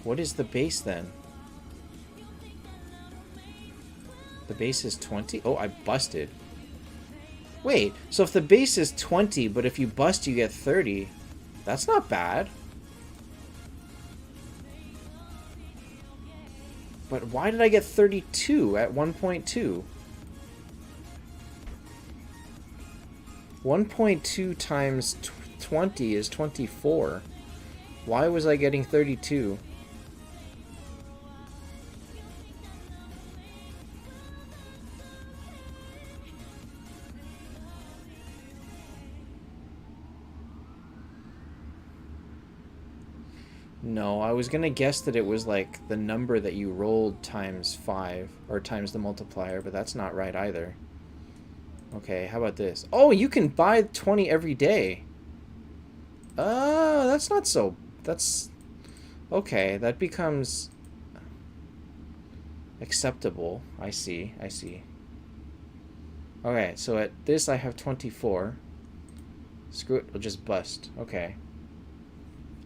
What is the base then? The base is 20? Oh, I busted. Wait, so if the base is 20, but if you bust you get 30, that's not bad. But why did I get 32 at 1.2? 1.2 times 20 is 24. Why was I getting 32? No, I was gonna guess that it was like the number that you rolled times 5, or times the multiplier, but that's not right either. Okay, how about this? Oh, you can buy 20 every day. That's not so... That's... Okay, that becomes... acceptable. I see, I see. Okay, so at this I have 24. Screw it, we'll just bust. Okay.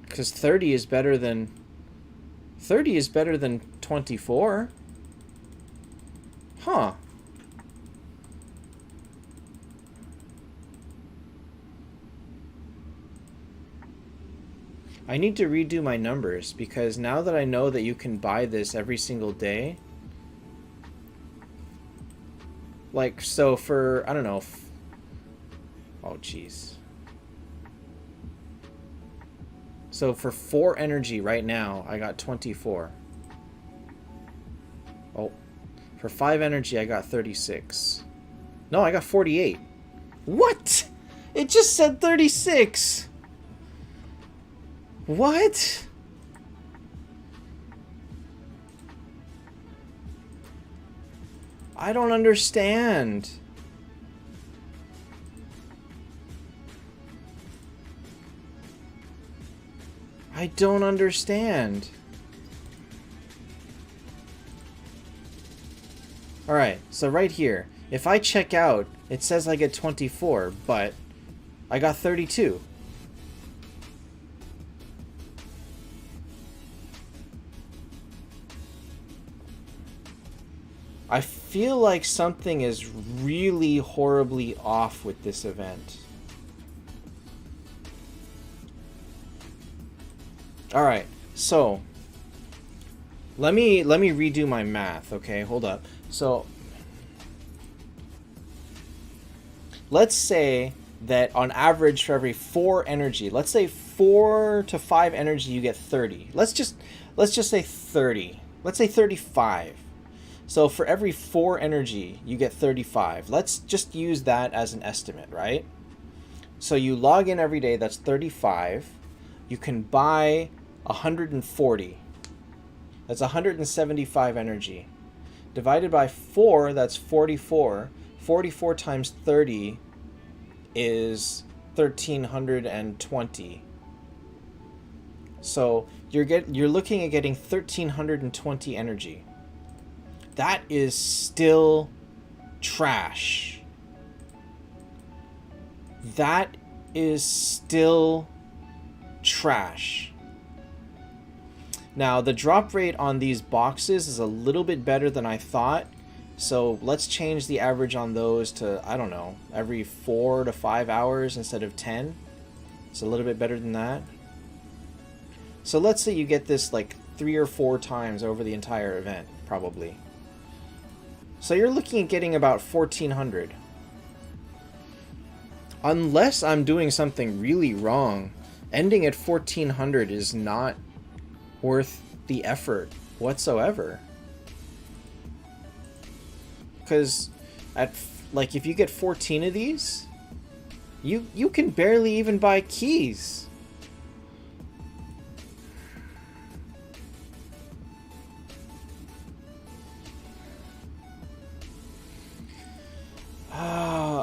Because 30 is better than... 30 is better than 24. Huh. I need to redo my numbers, because now that I know that you can buy this every single day... Like, so for... I don't know. Oh, jeez. So for 4 energy right now, I got 24. Oh. For 5 energy, I got 36. No, I got 48. What? It just said 36. What? I don't understand. I don't understand. Alright, so right here, if I check out, it says I get 24, but I got 32. I feel like something is really horribly off with this event. Alright, so let me redo my math, okay? Hold up. So let's say that on average for every 4 energy, let's say 4 to 5 energy you get 30. Let's just say 30. Let's say 35. So for every 4 energy you get 35. Let's just use that as an estimate, right? So you log in every day, that's 35. You can buy 140. That's 175 energy. Divided by 4, that's 44. 44 times 30 is 1320. So you're looking at getting 1320 energy. That is still trash. That is still trash. Now, the drop rate on these boxes is a little bit better than I thought. So let's change the average on those to, I don't know, every 4 to 5 hours instead of 10. It's a little bit better than that. So let's say you get this like 3 or 4 times over the entire event, probably. So you're looking at getting about 1400. Unless I'm doing something really wrong, ending at 1400 is not worth the effort whatsoever. Because if you get 14 of these, you can barely even buy keys.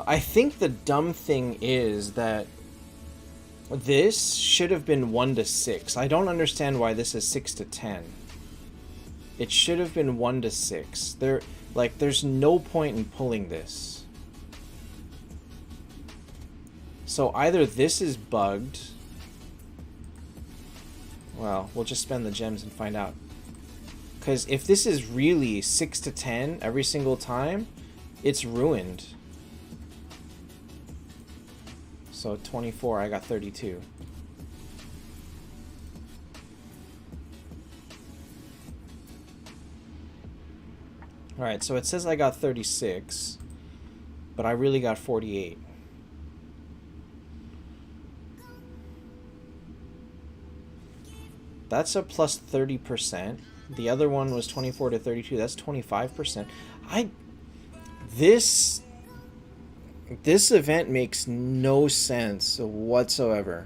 I think the dumb thing is that this should have been 1 to 6. I don't understand why this is 6 to 10. It should have been 1 to 6. There's no point in pulling this. So either this is bugged. Well, we'll just spend the gems and find out. Because if this is really 6 to 10 every single time, it's ruined. So 24, I got 32. Alright, so it says I got 36, but I really got 48. That's a plus 30%. The other one was 24 to 32. That's 25%. This event makes no sense whatsoever.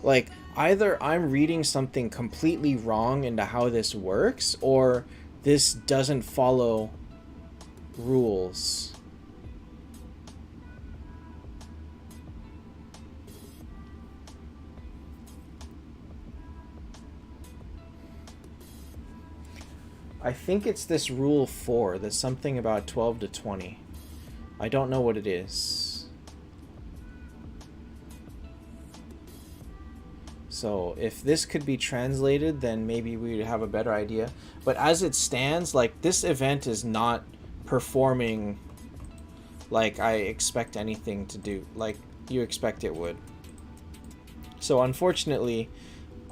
Like, either I'm reading something completely wrong into how this works, or this doesn't follow rules. I think it's this rule 4. That's something about 12 to 20. I don't know what it is. So if this could be translated, then maybe we'd have a better idea. But as it stands, like, this event is not performing like I expect anything to do, like you expect it would. So unfortunately,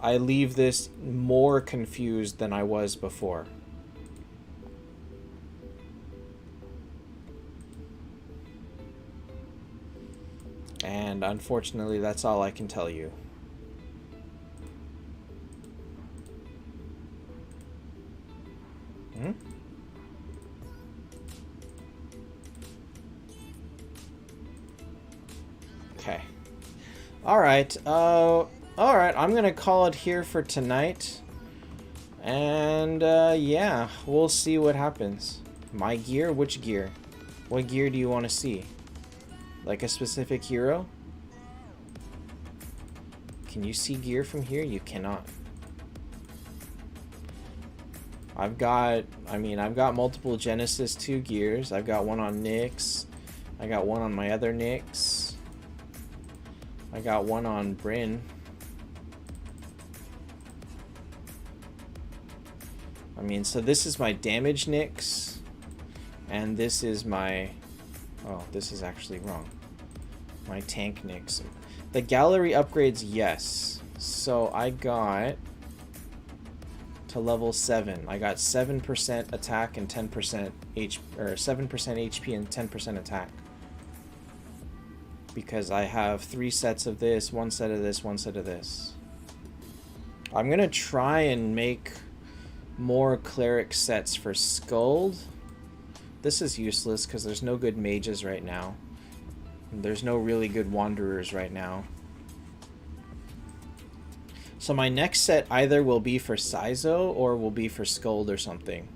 I leave this more confused than I was before. And unfortunately, that's all I can tell you. Okay. Alright, I'm gonna call it here for tonight. And, yeah, we'll see what happens. My gear? Which gear? What gear do you want to see? Like a specific hero? Can you see gear from here? You cannot. I've got multiple Genesis 2 gears. I've got one on Nyx. I got one on my other Nyx. I got one on Bryn. I mean, so this is my damage Nyx. And this is my... Oh, this is actually wrong. My tank Nyx. The gallery upgrades, yes. So I got... to level 7. I got 7% attack and 10% HP, or 7% HP and 10% attack. Because I have 3 sets of this, 1 set of this, 1 set of this. I'm gonna try and make more cleric sets for Skuld. This is useless because there's no good mages right now. There's no really good wanderers right now. So my next set either will be for Saizo or will be for Skuld or something.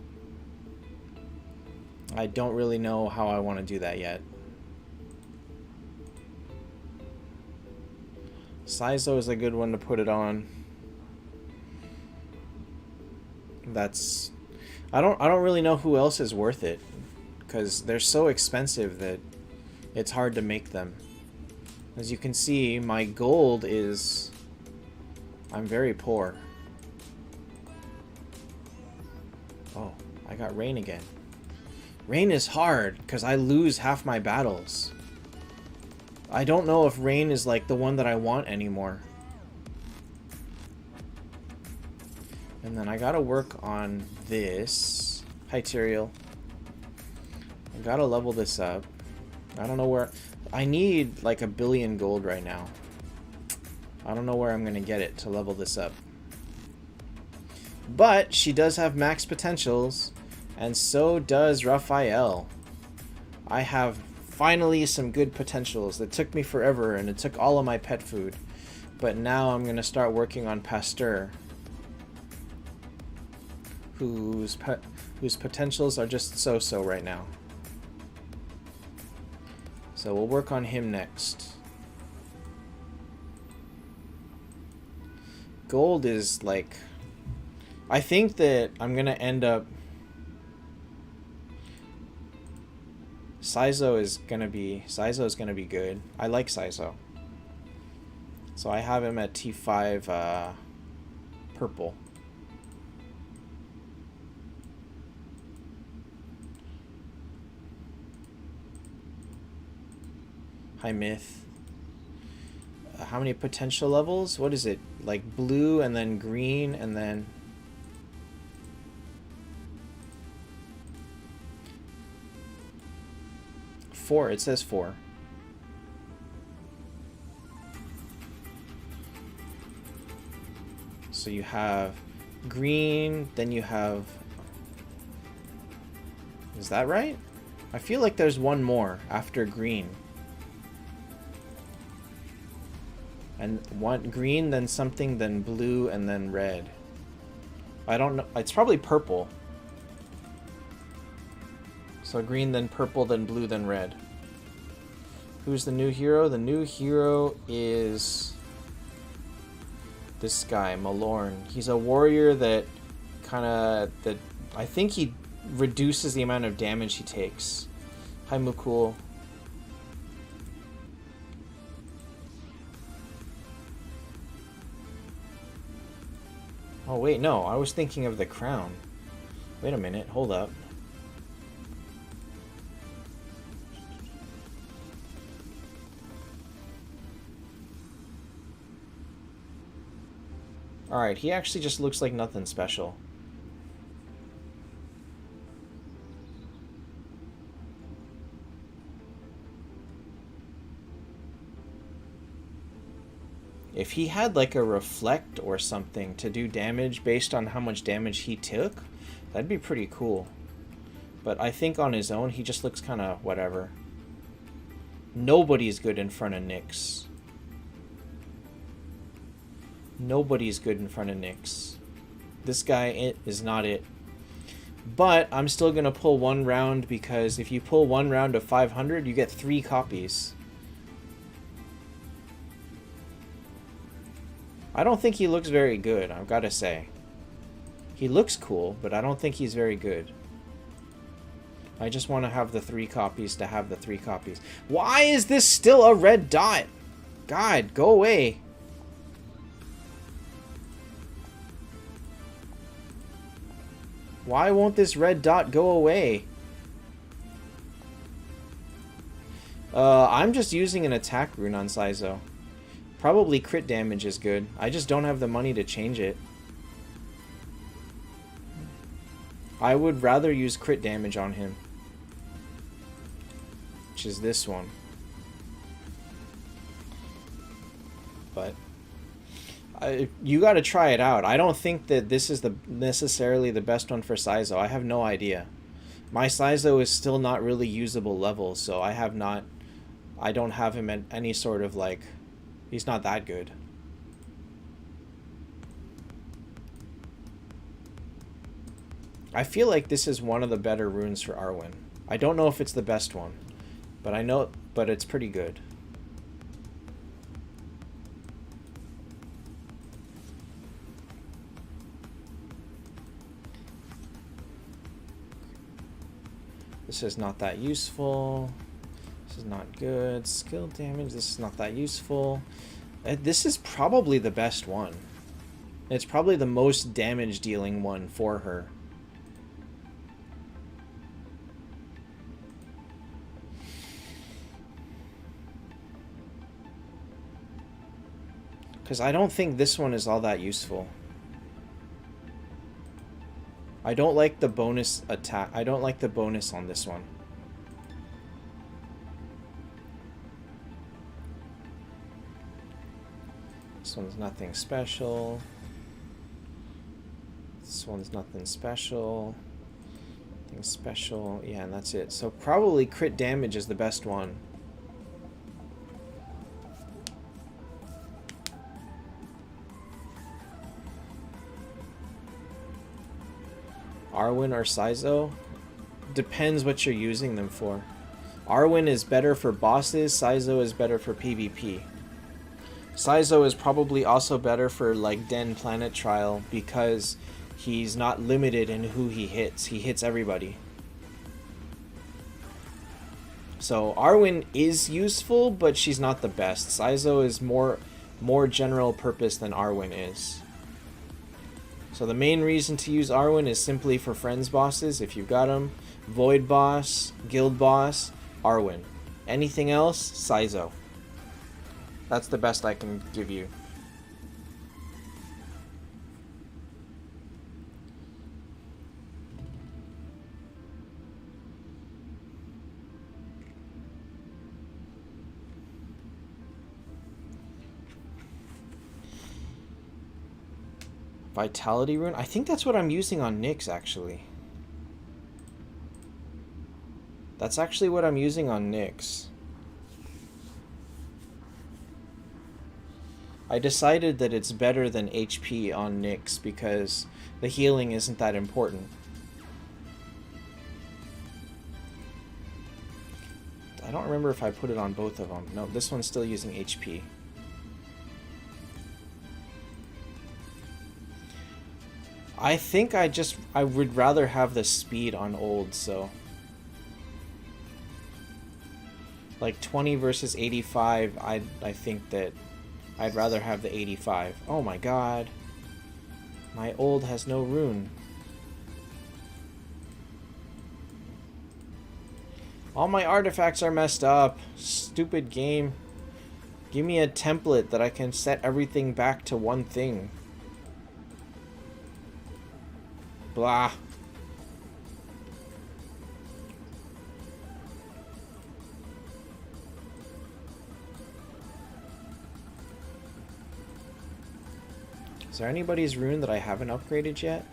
I don't really know how I want to do that yet. Saizo is a good one to put it on. That's... I don't really know who else is worth it, because they're so expensive that it's hard to make them. As you can see, my gold is... I'm very poor. Oh, I got rain again. Rain is hard, because I lose half my battles. I don't know if rain is like the one that I want anymore. And then I gotta work on this. Hi, Tyrael. I gotta level this up. I don't know where... I need like 1 billion gold right now. I don't know where I'm gonna get it to level this up. But she does have max potentials, and so does Raphael. I have finally some good potentials. That took me forever, and it took all of my pet food. But now I'm gonna start working on Pasteur, whose potentials are just so-so right now. So we'll work on him next. Gold is like... I think that I'm gonna end up... Saizo is gonna be good. I like Saizo. So I have him at T5 purple. Hi, Myth. How many potential levels? What is it? Like blue and then green and then... Four. It says 4. So you have green, then you have... Is that right? I feel like there's one more after green. And one green, then something, then blue, and then red. I don't know. It's probably purple. So green, then purple, then blue, then red. Who's the new hero? The new hero is this guy, Malorn. He's a warrior that I think he reduces the amount of damage he takes. Hi, Mukul. Oh, wait, no. I was thinking of the crown. Wait a minute. Hold up. Alright, he actually just looks like nothing special. If he had like a reflect or something to do damage based on how much damage he took, that'd be pretty cool. But I think on his own, he just looks kind of whatever. Nobody's good in front of Nyx. Nobody's good in front of Nyx. This guy is not it. But I'm still going to pull 1 round, because if you pull 1 round of 500, you get 3 copies. I don't think he looks very good, I've got to say. He looks cool, but I don't think he's very good. I just want to have the 3 copies to have the 3 copies. Why is this still a red dot? God, go away. Why won't this red dot go away? I'm just using an attack rune on Saizo. Probably crit damage is good. I just don't have the money to change it. I would rather use crit damage on him. Which is this one. But you gotta try it out. I don't think that this is necessarily the best one for Saizo. I have no idea. My Saizo is still not really usable level, so I don't have him at any sort of like... He's not that good. I feel like this is one of the better runes for Arwen. I don't know if it's the best one, but it's pretty good. This is not that useful. This is not good. Skill damage, this is not that useful. This is probably the best one. It's probably the most damage dealing one for her. Because I don't think this one is all that useful. I don't like the bonus attack. I don't like the bonus on this one. This one's nothing special. This one's nothing special. Nothing special. Yeah, and that's it. So probably crit damage is the best one. Arwen or Saizo? Depends what you're using them for. Arwen is better for bosses, Saizo is better for PvP. Saizo is probably also better for like Den Planet Trial because he's not limited in who he hits. He hits everybody. So Arwen is useful, but she's not the best. Saizo is more general purpose than Arwen is. So the main reason to use Arwen is simply for friends bosses, if you've got them. Void boss, guild boss, Arwen. Anything else, Saizo. That's the best I can give you. Vitality rune? I think that's what I'm using on Nyx, actually. That's actually what I'm using on Nyx. I decided that it's better than HP on Nyx because the healing isn't that important. I don't remember if I put it on both of them. No, this one's still using HP. I think I would rather have the speed on old, so... Like 20 versus 85, I think that I'd rather have the 85. Oh my god. My old has no rune. All my artifacts are messed up. Stupid game. Give me a template that I can set everything back to one thing. Blah. Is there anybody's rune that I haven't upgraded yet?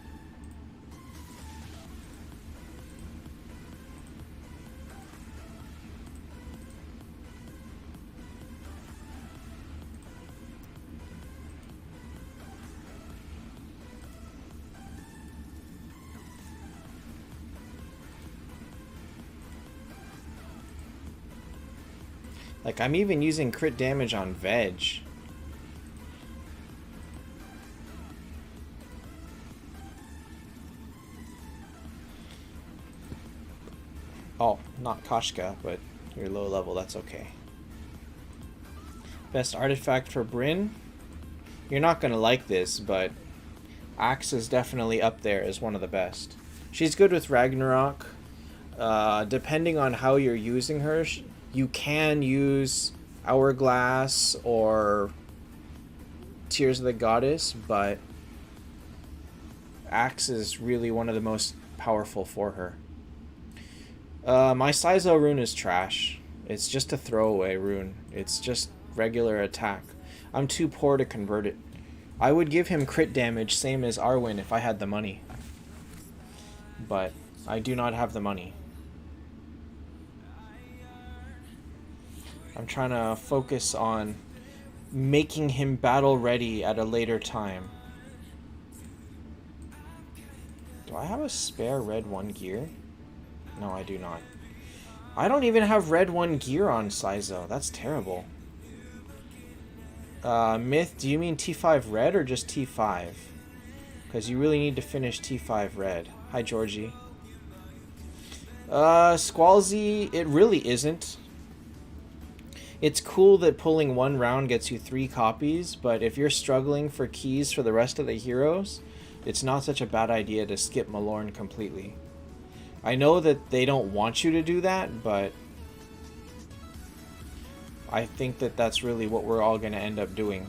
Like, I'm even using crit damage on Veg. Oh, not Kashka, but you're low level, that's okay. Best artifact for Bryn? You're not gonna like this, but Axe is definitely up there as one of the best. She's good with Ragnarok. Depending on how you're using her, you can use Hourglass or Tears of the Goddess, but Axe is really one of the most powerful for her. My Saizo rune is trash. It's just a throwaway rune. It's just regular attack. I'm too poor to convert it. I would give him crit damage, same as Arwen, if I had the money. But I do not have the money. I'm trying to focus on making him battle ready at a later time. Do I have a spare red 1 gear? No, I do not. I don't even have red 1 gear on Saizo. That's terrible. Myth, do you mean T5 red or just T5? Because you really need to finish T5 red. Hi, Georgie. Squalzy, it really isn't. It's cool that pulling 1 round gets you 3 copies, but if you're struggling for keys for the rest of the heroes, it's not such a bad idea to skip Malorn completely. I know that they don't want you to do that, but I think that that's really what we're all going to end up doing.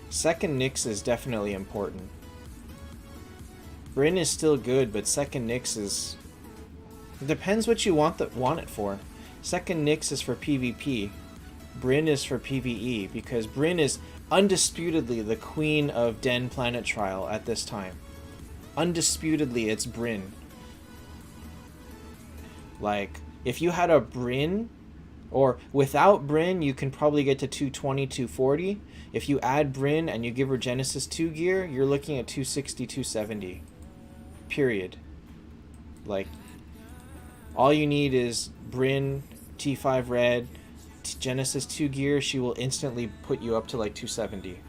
Second Nyx is definitely important. Bryn is still good, but second Nyx is... It depends what you want it for. Second Nyx is for PvP. Bryn is for PvE, because Bryn is undisputedly the queen of Den Planet Trial at this time. Undisputedly, it's Bryn. Like, if you had a Bryn, or without Bryn, you can probably get to 220, 240. If you add Bryn and you give her Genesis 2 gear, you're looking at 260, 270. Period. Like, all you need is Bryn, T5 red, Genesis 2 gear. She will instantly put you up to like 270.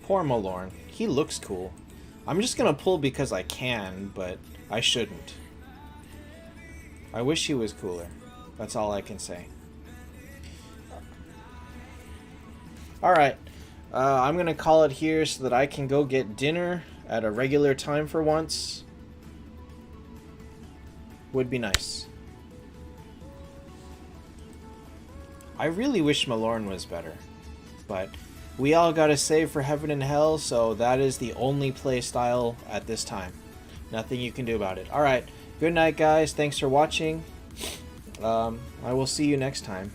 Poor Malorn. He looks cool. I'm just gonna pull because I can, but I shouldn't. I wish he was cooler. That's all I can say. Alright. I'm gonna call it here so that I can go get dinner at a regular time for once. Would be nice. I really wish Malorn was better, but we all gotta save for heaven and hell, so that is the only play style at this time. Nothing you can do about it. Alright, good night guys, thanks for watching. I will see you next time.